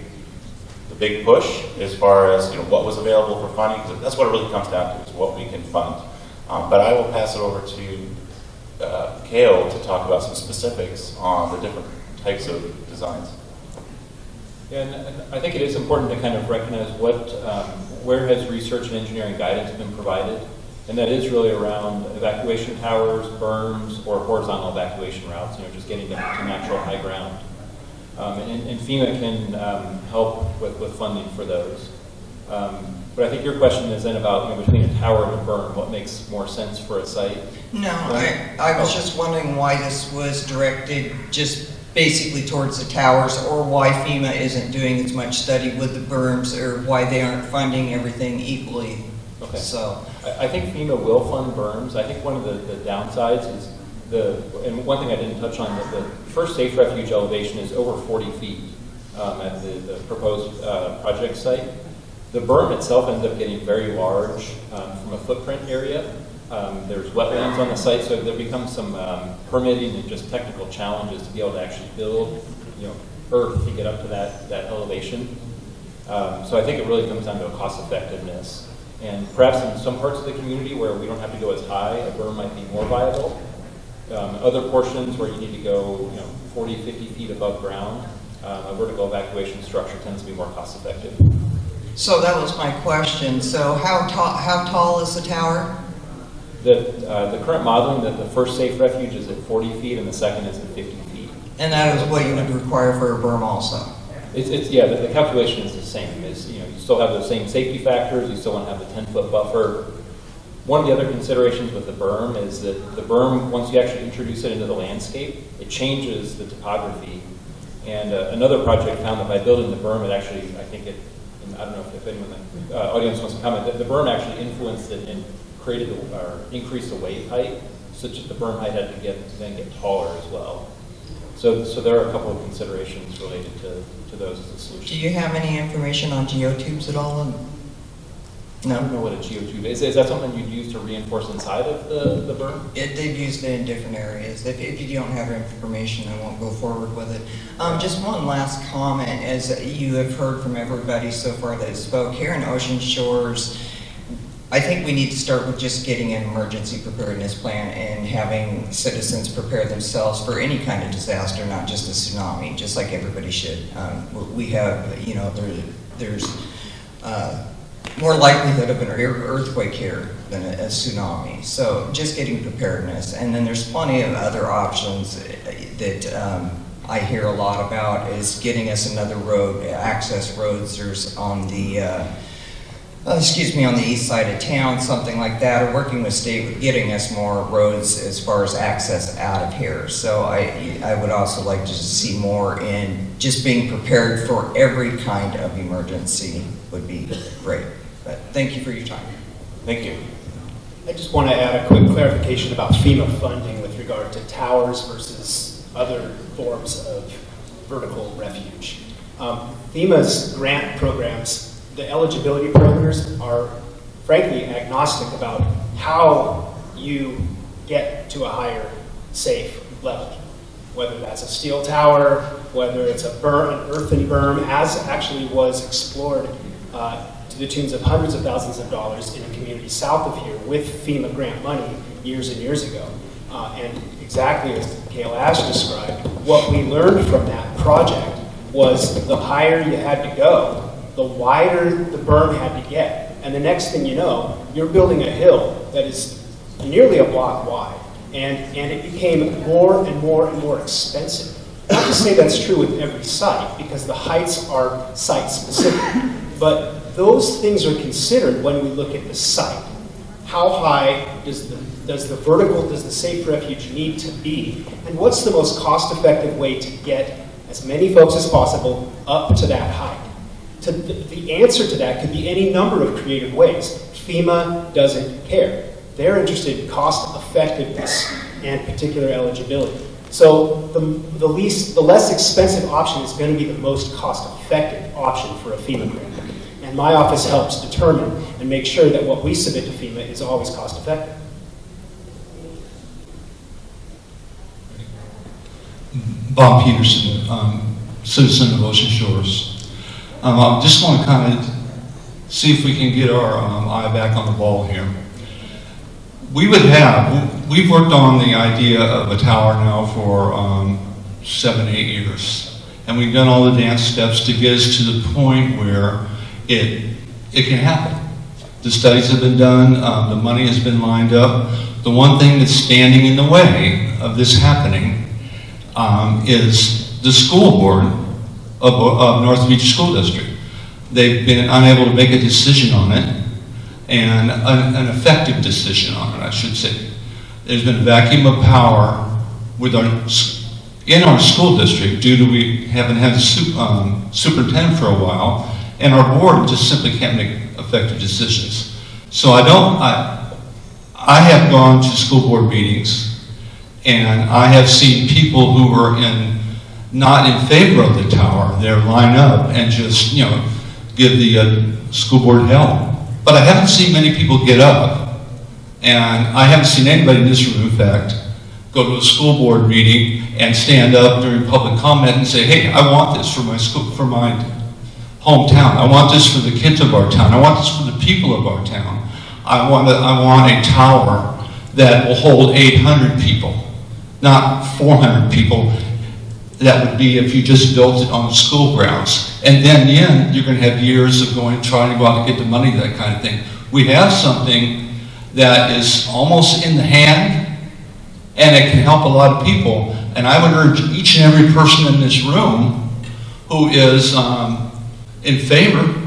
big push as far as what was available for funding, because that's what it really comes down to, is what we can fund. But I will pass it over to Kale to talk about some specifics on the different types of designs. Yeah, and I think it is important to kind of recognize where has research and engineering guidance been provided, and that is really around evacuation towers, berms, or horizontal evacuation routes, just getting to natural high ground. And FEMA can help with funding for those. But I think your question is then about between a tower and a berm, what makes more sense for a site? No, I was just wondering why this was directed just basically towards the towers, or why FEMA isn't doing as much study with the berms, or why they aren't funding everything equally. Okay. So I think FEMA will fund berms. I think one of the downsides is and one thing I didn't touch on, the first safe refuge elevation is over 40 feet at the proposed project site. The berm itself ends up getting very large from a footprint area. There's wetlands on the site, so there becomes some permitting and just technical challenges to be able to actually build, earth to get up to that elevation. So I think it really comes down to a cost effectiveness. And perhaps in some parts of the community where we don't have to go as high, a berm might be more viable. Other portions where you need to go 40, 50 feet above ground, a vertical evacuation structure tends to be more cost effective. So that was my question. So how tall is the tower? The current modeling, that the first safe refuge is at 40 feet and the second is at 50 feet. And that is what you would require for a berm also? The calculation is the same. You still have the same safety factors, you still want to have the 10-foot buffer. One of the other considerations with the berm is that the berm, once you actually introduce it into the landscape, it changes the topography. And another project found that by building the berm, it actually, I don't know if anyone in the audience wants to comment, that the berm actually influenced it and increased the wave height, such that the berm height had to then get taller as well. So there are a couple of considerations related to those as a solution. Do you have any information on geotubes at all? No. I don't know what a geotube is. Is that something you'd use to reinforce inside of the berm? They've used it in different areas. If you don't have information, I won't go forward with it. Just one last comment. As you have heard from everybody so far that spoke here in Ocean Shores, I think we need to start with just getting an emergency preparedness plan and having citizens prepare themselves for any kind of disaster, not just a tsunami, just like everybody should. We have, there's more likelihood of an earthquake here than a tsunami. So just getting preparedness. And then there's plenty of other options that I hear a lot about, is getting us another road, access roads. There's on the on the east side of town, something like that, or working with state with getting us more roads as far as access out of here. So I would also like to see more in just being prepared for every kind of emergency would be great. But thank you for your time. Thank you. I just want to add a quick clarification about FEMA funding with regard to towers versus other forms of vertical refuge. FEMA's grant programs, the eligibility parameters are frankly agnostic about how you get to a higher safe level. Whether that's a steel tower, whether it's a berm, an earthen berm, as actually was explored to the tunes of hundreds of thousands of dollars in a community south of here with FEMA grant money years and years ago. And exactly as Kale Ash described, what we learned from that project was the higher you had to go, the wider the berm had to get. And the next thing you know, you're building a hill that is nearly a block wide. And it became more and more and more expensive. Not to say that's true with every site, because the heights are site specific. But those things are considered when we look at the site. How high does the safe refuge need to be? And what's the most cost-effective way to get as many folks as possible up to that height? The answer to that could be any number of creative ways. FEMA doesn't care. They're interested in cost effectiveness and particular eligibility. So the less expensive option is going to be the most cost effective option for a FEMA grant. And my office helps determine and make sure that what we submit to FEMA is always cost effective. Bob Peterson, citizen of Ocean Shores. I just want to kind of see if we can get our eye back on the ball here. We've worked on the idea of a tower now for 7, 8 years. And we've done all the dance steps to get us to the point where it can happen. The studies have been done, the money has been lined up. The one thing that's standing in the way of this happening is the school board of North Beach School District. They've been unable to make a decision on it, and an effective decision on it, I should say. There's been a vacuum of power in our school district due to we haven't had a superintendent for a while, and our board just simply can't make effective decisions. So I have gone to school board meetings, and I have seen people who are not in favor of the tower there line up and just, give the school board hell. But I haven't seen many people get up, and I haven't seen anybody in this room, in fact, go to a school board meeting and stand up during public comment and say, hey, I want this for my school, for my hometown. I want this for the kids of our town. I want this for the people of our town. I want a tower that will hold 800 people, not 400 people. That would be if you just built it on the school grounds. And then in the end, you're going to have years of trying to go out and get the money, that kind of thing. We have something that is almost in the hand, and it can help a lot of people. And I would urge each and every person in this room who is in favor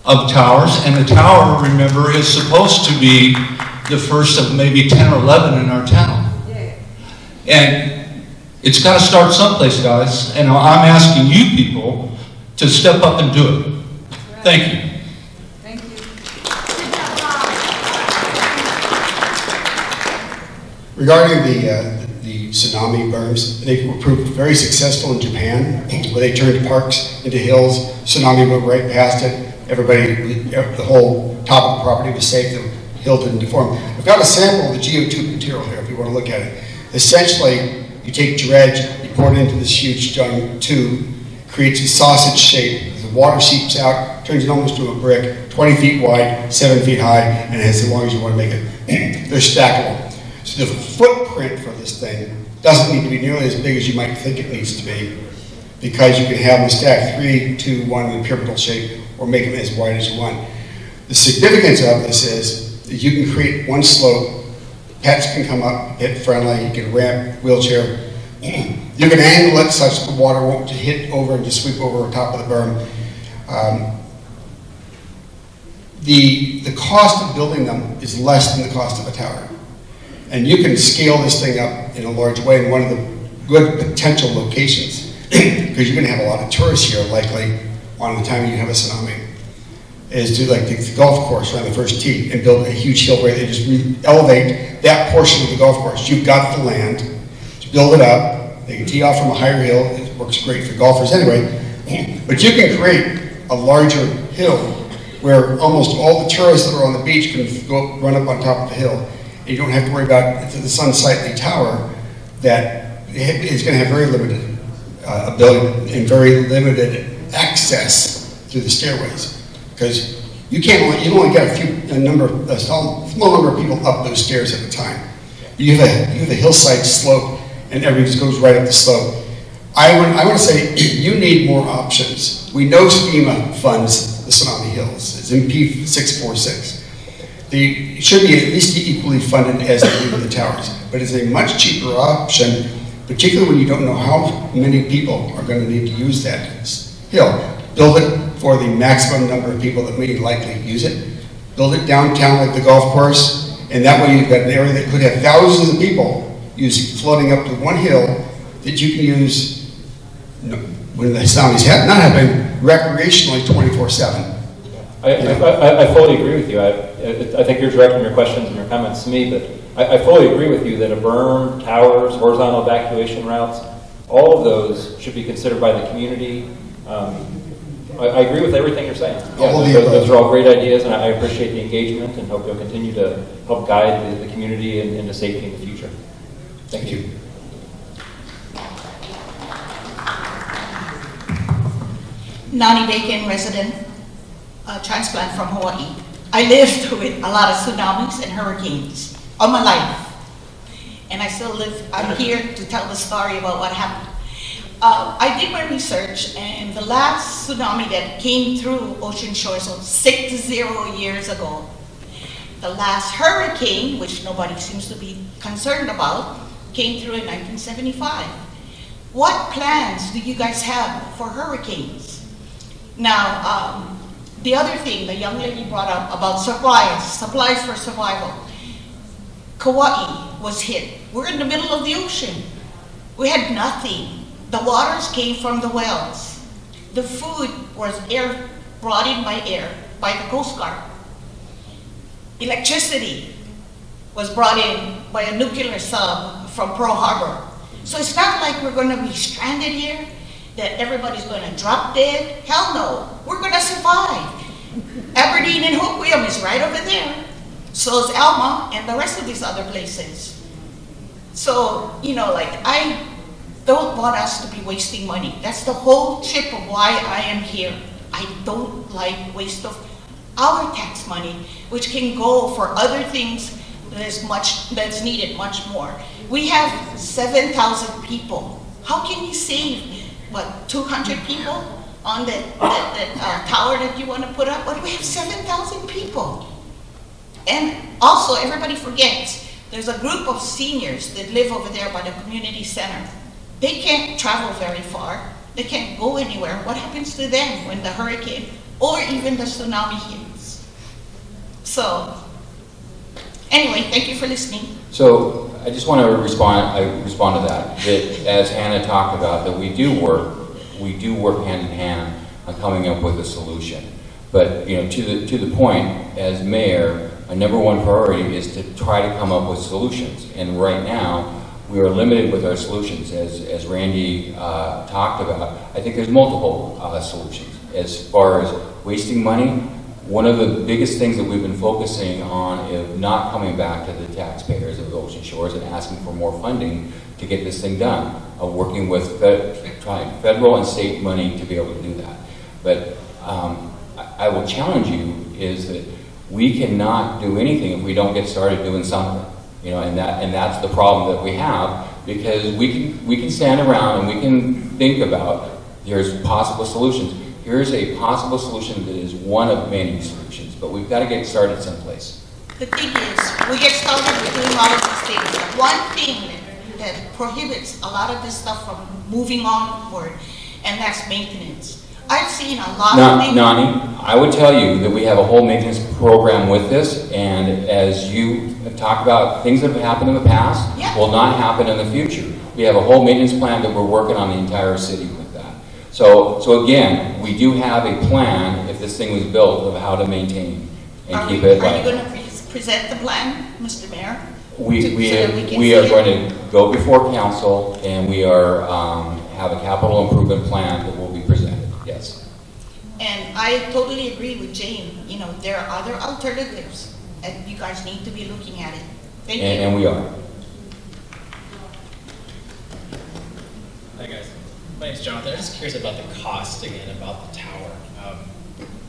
of towers, and the tower, remember, is supposed to be the first of maybe 10 or 11 in our town. And it's got to start someplace, guys, and I'm asking you people to step up and do it. Thank you. Thank you. Regarding the tsunami berms, they were proved very successful in Japan, where they turned parks into hills. Tsunami went right past it. The whole top of the property was safe. The hill didn't deform. I've got a sample of the geotube material here if you want to look at it. Essentially, you take dredge, you pour it into this huge giant tube, creates a sausage shape. The water seeps out, turns it almost to a brick, 20 feet wide, 7 feet high, and as long as you want to make it, they're stackable. So the footprint for this thing doesn't need to be nearly as big as you might think it needs to be, because you can have them stacked 3, 2, 1 in a pyramidal shape, or make them as wide as you want. The significance of this is that you can create one slope. Pets can come up, pet friendly, you can ramp, wheelchair. You can angle it such that the water won't hit over and just sweep over the top of the berm. The cost of building them is less than the cost of a tower. And you can scale this thing up in a large way in one of the good potential locations, because you're going to have a lot of tourists here likely on the time you have a tsunami, is to like the golf course around the first tee and build a huge hill where they just elevate that portion of the golf course. You've got the land to build it up. They can tee off from a higher hill. It works great for golfers anyway. But you can create a larger hill where almost all the tourists that are on the beach can go run up on top of the hill. And you don't have to worry about the sun-sightly tower that is going to have very limited ability and very limited access through the stairways. Because you only get a small number of people up those stairs at a time. You have a hillside slope, and everybody just goes right up the slope. I want to say you need more options. We know FEMA funds the Tsunami Hills. It's MP 646. They should be at least equally funded as they do the towers, but it's a much cheaper option, particularly when you don't know how many people are going to need to use that hill. Build it for the maximum number of people that may likely use it. Build it downtown like the golf course, and that way you've got an area that could have thousands of people floating up to one hill that you can use when the tsunamis not happening recreationally 24/7. I fully agree with you. I think you're directing your questions and your comments to me, but I fully agree with you that a berm, towers, horizontal evacuation routes, all of those should be considered by the community. I agree with everything you're saying. Yeah, All of the those above. are all great ideas, and I appreciate the engagement and hope you'll continue to help guide the community into safety in the future. Thank you. Nani Bacon, resident, transplant from Hawaii. I lived with a lot of tsunamis and hurricanes all my life. And I still live, I'm here to tell the story about what happened. I did my research, and the last tsunami that came through Ocean Shores was 60 years ago. The last hurricane, which nobody seems to be concerned about, came through in 1975. What plans do you guys have for hurricanes? Now, the other thing the young lady brought up about supplies for survival. Kauai was hit. We're in the middle of the ocean. We had nothing. The waters came from the wells. The food was brought in by air by the Coast Guard. Electricity was brought in by a nuclear sub from Pearl Harbor. So it's not like we're going to be stranded here, that everybody's going to drop dead. Hell no, we're going to survive. Aberdeen and Hoquiam is right over there. So is Alma and the rest of these other places. So, you know, like, I don't want us to be wasting money. That's the whole tip of why I am here. I don't like waste of our tax money, which can go for other things that's needed much more. We have 7,000 people. How can you save, 200 people on that tower that you want to put up? But we have 7,000 people. And also, everybody forgets, there's a group of seniors that live over there by the community center. They can't travel very far. They can't go anywhere. What happens to them when the hurricane or even the tsunami hits? So, anyway, thank you for listening. So I just want to respond to that. That as Hannah talked about, that we do work hand in hand on coming up with a solution. But to the point, as mayor, my number one priority is to try to come up with solutions. And right now, we are limited with our solutions, as Randy talked about. I think there's multiple solutions. As far as wasting money, one of the biggest things that we've been focusing on is not coming back to the taxpayers of the Ocean Shores and asking for more funding to get this thing done. Working with trying federal and state money to be able to do that. But I will challenge you is that we cannot do anything if we don't get started doing something. And that's the problem that we have, because we can stand around and we can think about there's possible solutions. Here's a possible solution that is one of many solutions, but we've got to get started someplace. The thing is, we get started with doing all of these things. But one thing that prohibits a lot of this stuff from moving onward, and that's maintenance. I've seen a lot of things. Nani, I would tell you that we have a whole maintenance program with this, and as you have talked about, things that have happened in the past will not happen in the future. We have a whole maintenance plan that we're working on the entire city with that. So again, we do have a plan, if this thing was built, of how to maintain and keep it Are you light. going to present the plan, Mr. Mayor? We are going to go before council, and we are have a capital improvement plan that will be presented. Yes. And I totally agree with Jane. There are other alternatives, and you guys need to be looking at it. Thank you. And we are. Hi guys, my name's Jonathan. I'm just curious about the cost again, about the tower.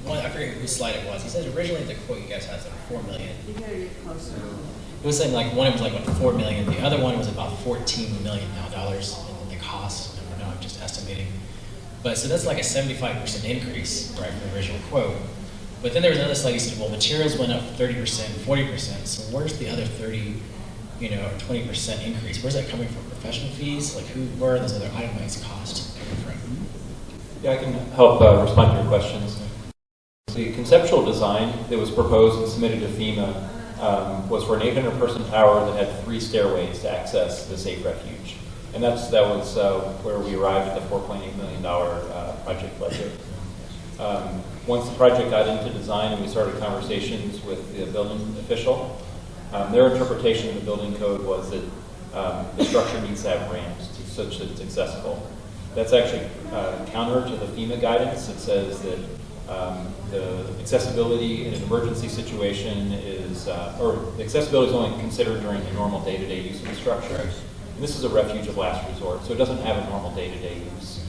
I forget whose slide it was. He said originally the quote you guys had was like $4 million. You gotta get closer. It was saying like one was like what, $4 million. The other one was about $14 million dollars in the cost. I don't know. I'm just estimating. But so that's like a 75% increase, right, from the original quote. But then there was another slide. He said, well, materials went up 30%, 40%. So where's the other 30, or 20% increase? Where's that coming from? Professional fees? Like where are those other itemized costs coming from? Yeah, I can help respond to your questions. The conceptual design that was proposed and submitted to FEMA was for an 800-person tower that had 3 stairways to access the safe refuge. And that was where we arrived at the $4.8 million project budget. Once the project got into design and we started conversations with the building official, their interpretation of the building code was that the structure needs to have ramps such that it's accessible. That's actually counter to the FEMA guidance. It says that the accessibility in an emergency situation is, or the accessibility is only considered during the normal day-to-day use of the structure. And this is a refuge of last resort, so it doesn't have a normal day-to-day use.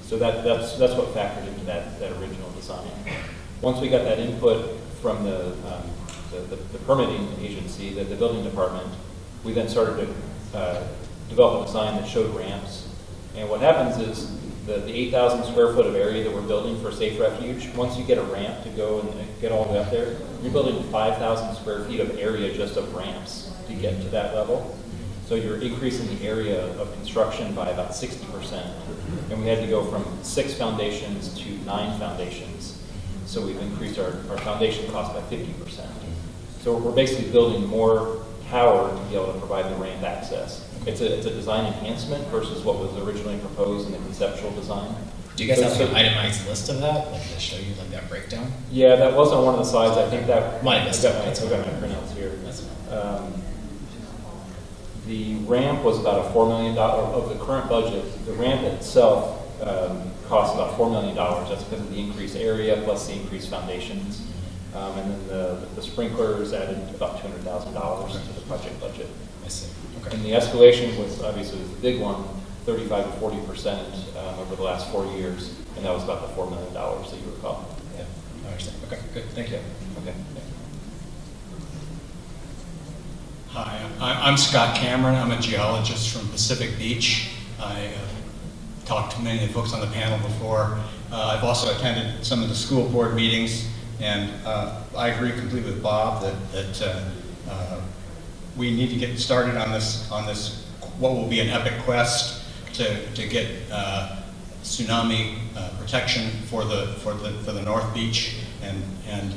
So that's what factored into that original design. Once we got that input from the permitting agency, the building department, we then started to develop a design that showed ramps. And what happens is the 8,000 square foot of area that we're building for safe refuge, once you get a ramp to go and get all the way up there, you're building 5,000 square feet of area just of ramps to get to that level. So you're increasing the area of construction by about 60%. And we had to go from 6 foundations to 9 foundations. So we've increased our foundation cost by 50%. So we're basically building more power to be able to provide the ramp access. It's a design enhancement versus what was originally proposed in the conceptual design. Do you guys have an itemized list of that, like to show you like that breakdown? Yeah, that was on one of the slides. I think that might have missed it. I've got my printouts here. The ramp was about a $4 million of the current budget. The ramp itself costs about $4 million. That's because of the increased area plus the increased foundations. And then the sprinklers added about $200,000 to the project budget. I see. Okay. And the escalation was obviously the big one, 35 to 40% over the last 4 years, and that was about the $4 million that you recall. Yeah, I understand. Okay, good. Thank you. Okay. Hi, I'm Scott Cameron. I'm a geologist from Pacific Beach. I talked to many of the folks on the panel before. I've also attended some of the school board meetings, and I agree completely with Bob that we need to get started on this what will be an epic quest to get tsunami protection for the North Beach, and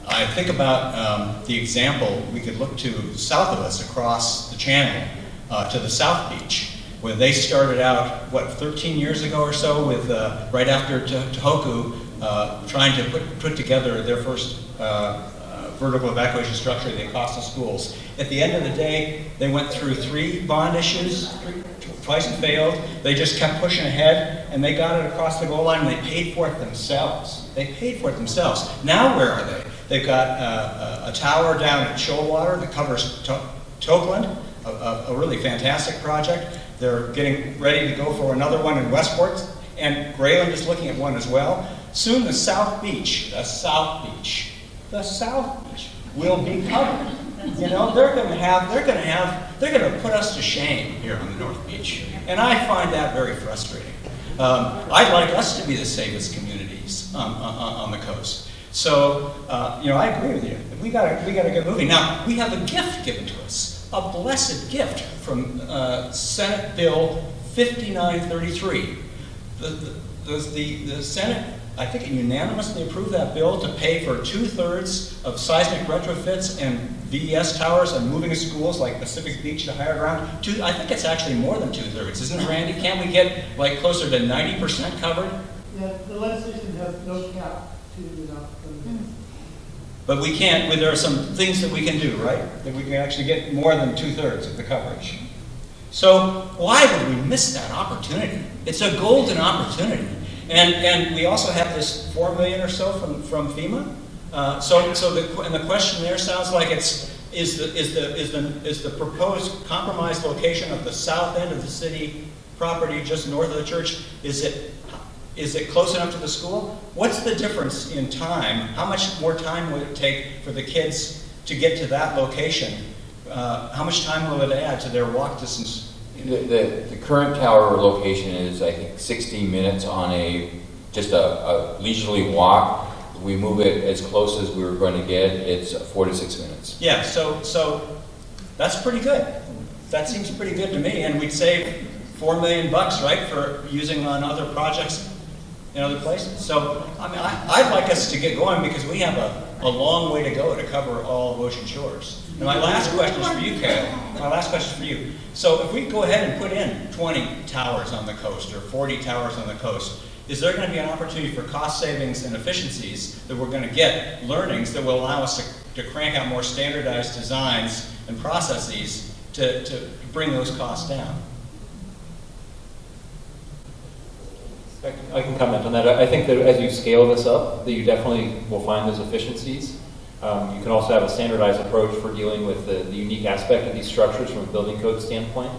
I think about the example we could look to south of us across the channel to the South Beach, where they started out, 13 years ago or so, with right after Tohoku, trying to put together their first vertical evacuation structure, the Acosta schools. At the end of the day, they went through 3 bond issues, twice and failed. They just kept pushing ahead, and they got it across the goal line, and they paid for it themselves. They paid for it themselves. Now where are they? They've got a tower down at Shoalwater that covers Tokeland, a really fantastic project. They're getting ready to go for another one in Westport, and Grayland is looking at one as well. Soon the South Beach will be covered. You know, they're going to put us to shame here on the North Beach, and I find that very frustrating. I'd like us to be the safest communities on the coast. So, I agree with you. We got to get moving. Now, we have a gift given to us, a blessed gift from Senate Bill 5933. The Senate, I think, unanimously approved that bill to pay for 2/3 of seismic retrofits and VES towers and moving schools like Pacific Beach to higher ground. I think it's actually more than 2/3, isn't it, Randy? Can't we get like closer to 90% covered? Yeah, the legislation has no cap to But we can't, there are some things that we can do, right? That we can actually get more than 2/3 of the coverage. So why would we miss that opportunity? It's a golden opportunity. And we also have this $4 million or so from FEMA. And the question there sounds like is the proposed compromised location of the south end of the city property just north of the church, is it close enough to the school? What's the difference in time? How much more time will it take for the kids to get to that location? How much time will it add to their walk distance? The current tower location is, I think, 60 minutes on just a leisurely walk. If we move it as close as we were going to get, it's 4 to 6 minutes. Yeah, so that's pretty good. That seems pretty good to me, and we'd save $4 million, right, for using on other projects in other places. So, I mean, I'd like us to get going because we have a long way to go to cover all of Ocean Shores. And my last question is for you, Kale. My last question is for you. So if we go ahead and put in 20 towers on the coast or 40 towers on the coast, is there going to be an opportunity for cost savings and efficiencies that we're going to get, learnings that will allow us to crank out more standardized designs and processes to bring those costs down? I can comment on that. I think that as you scale this up, that you definitely will find those efficiencies. You can also have a standardized approach for dealing with the unique aspect of these structures from a building code standpoint.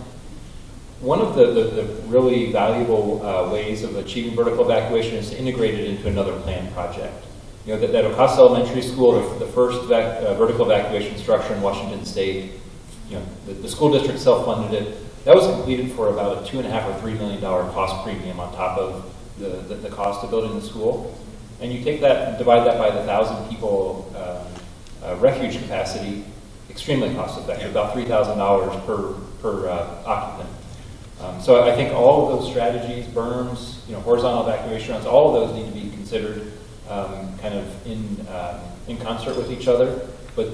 One of the really valuable ways of achieving vertical evacuation is to integrate it into another planned project. You know, that Ocasa Elementary School, the first vertical evacuation structure in Washington State, you know, the school district self-funded it. That was completed for about a $2.5 or $3 million cost premium on top of the cost of building the school. And you take that and divide that by the 1,000 people refuge capacity, extremely cost effective, about $3,000 per occupant. So I think all of those strategies, berms, you know, horizontal evacuation routes, all of those need to be considered kind of in concert with each other. But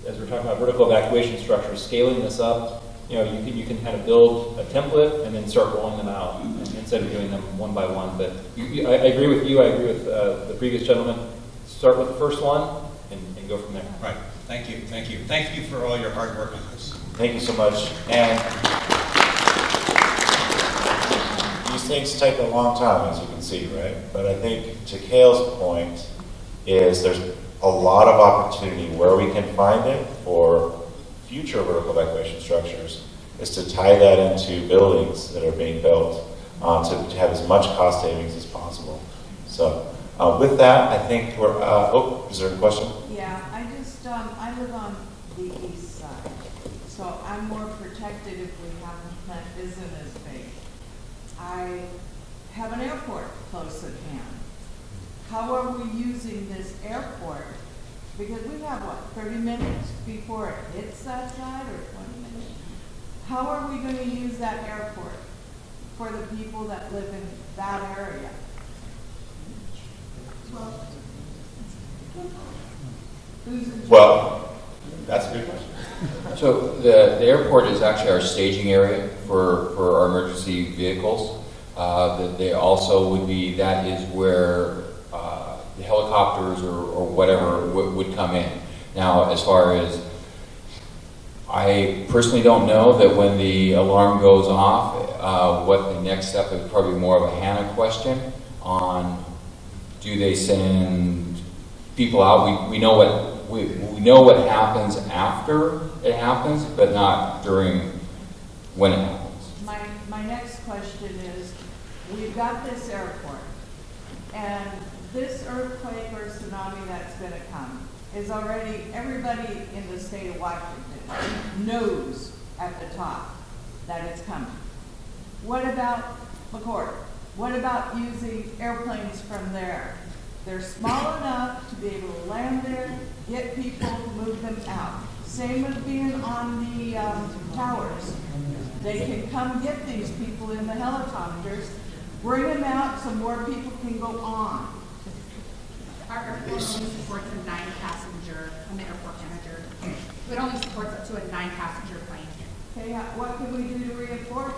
as we're talking about vertical evacuation structures, scaling this up, you know, you can kind of build a template and then start rolling them out instead of doing them one by one. But I agree with you. I agree with the previous gentleman. Start with the first one and go from there. Right. Thank you. Thank you. Thank you for all your hard work on this. Thank you so much. And these things take a long time, as you can see, right? But I think to Cale's point is there's a lot of opportunity where we can find it for future vertical evacuation structures is to tie that into buildings that are being built to have as much cost savings as possible. So with that, I think we're, is there a question? Yeah, I live on the east side, so I'm more protected if we have a plant isn't as big. I have an airport close at hand. How are we using this airport? Because we have, what, 30 minutes before it hits that side, or 20 minutes? How are we going to use that airport for the people that live in that area? Well, that's a good question. So the airport is actually our staging area for our emergency vehicles. They also would be, that is where the helicopters or whatever would come in. Now, as far as, I personally don't know that when the alarm goes off, what the next step is, probably more of a Hannah question on, do they send people out? We know what happens after it happens, but not during when it happens. My next question is, we've got this airport, and this earthquake or tsunami that's going to come is already, everybody in the state of Washington knows at the top that it's coming. What about McCord? What about using airplanes from there? They're small enough to be able to land there, get people, move them out. Same with being on the towers. They can come get these people in the helicopters, bring them out so more people can go on. Our airport only supports a 9-passenger, I'm the airport manager. It only supports up to a 9-passenger plane. Okay, what can we do to reinforce?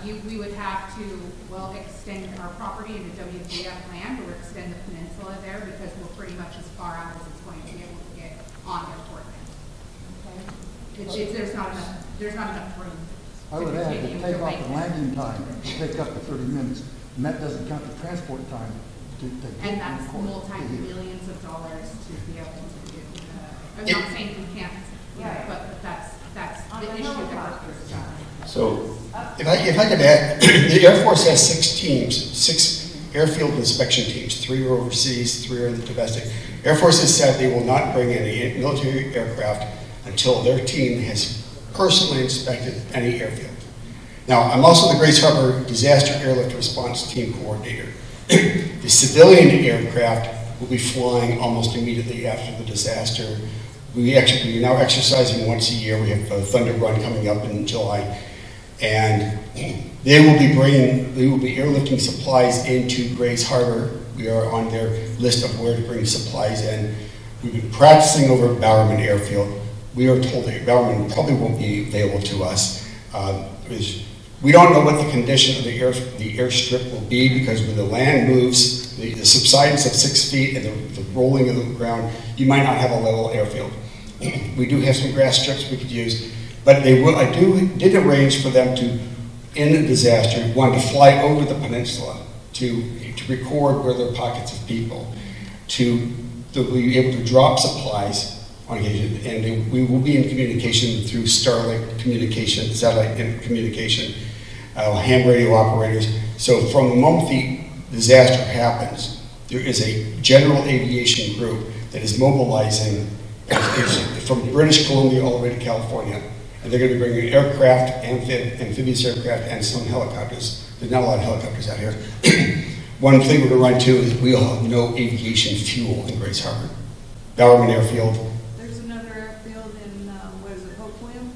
We would have to, well, extend our property in the WGF land or extend the peninsula there because we're pretty much as far out as it's going to be able to get on airport land. Okay. There's not enough room. I would add the takeoff and landing time take up to 30 minutes, and that doesn't count the transport time. And that's multi-millions of dollars to be able to do. I'm not saying we can't, but that's the issue that we're facing. So, if I could add, the Air Force has 6 teams, 6 airfield inspection teams. 3 are overseas, 3 are in the domestic. Air Force has said they will not bring any military aircraft until their team has personally inspected any airfield. Now, I'm also the Grace Harbor Disaster Airlift Response Team Coordinator. The civilian aircraft will be flying almost immediately after the disaster. We're now exercising once a year. We have a Thunder Run coming up in July. And they will be airlifting supplies into Grace Harbor. We are on their list of where to bring supplies in. We've been practicing over at Bowerman Airfield. We are told that Bowerman probably won't be available to us. We don't know what the condition of the airstrip will be because when the land moves, the subsidence of 6 feet and the rolling of the ground, you might not have a level airfield. We do have some grass strips we could use, but I did arrange for them to, in a disaster, want to fly over the peninsula to record where there are pockets of people, to be able to drop supplies on occasion, and we will be in communication through Starlink communication, satellite communication, ham radio operators. So from the moment the disaster happens, there is a general aviation group that is mobilizing from British Columbia all the way to California. And they're going to be bringing aircraft, amphibious aircraft, and some helicopters. There's not a lot of helicopters out here. One thing we're going to run into is we'll have no aviation fuel in Grace Harbor. Bowerman Airfield. There's another airfield in, what is it, Hope William?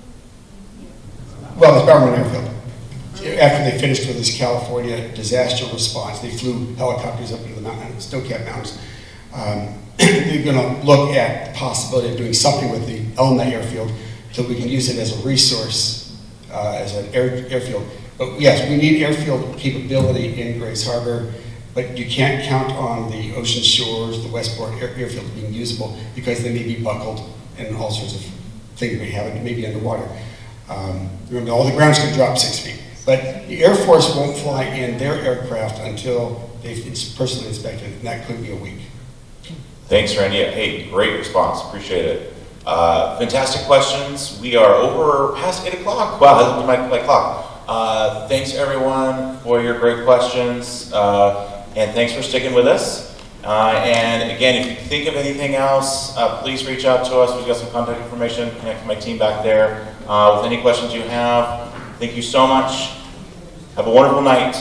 Well, it's Bowerman Airfield. After they finished with this California disaster response, they flew helicopters up into the mountain, snow-capped mountains. They're going to look at the possibility of doing something with the Elma Airfield so we can use it as a resource, as an airfield. But yes, we need airfield capability in Grace Harbor, but you can't count on the Ocean Shores, the Westport airfield being usable because they may be buckled and all sorts of things may happen, maybe underwater. Remember, all the ground's going to drop 6 feet. But the Air Force won't fly in their aircraft until they've personally inspected, and that could be a week. Thanks, Randy. Hey, great response. Appreciate it. Fantastic questions. We are over past 8 o'clock. Wow, I looked at my clock. Thanks, everyone, for your great questions, and thanks for sticking with us. And again, if you think of anything else, please reach out to us. We've got some contact information. Connect with my team back there with any questions you have. Thank you so much. Have a wonderful night.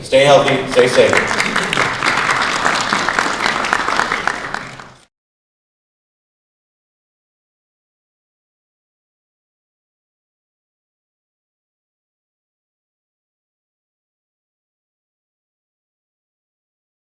Stay healthy. Stay safe.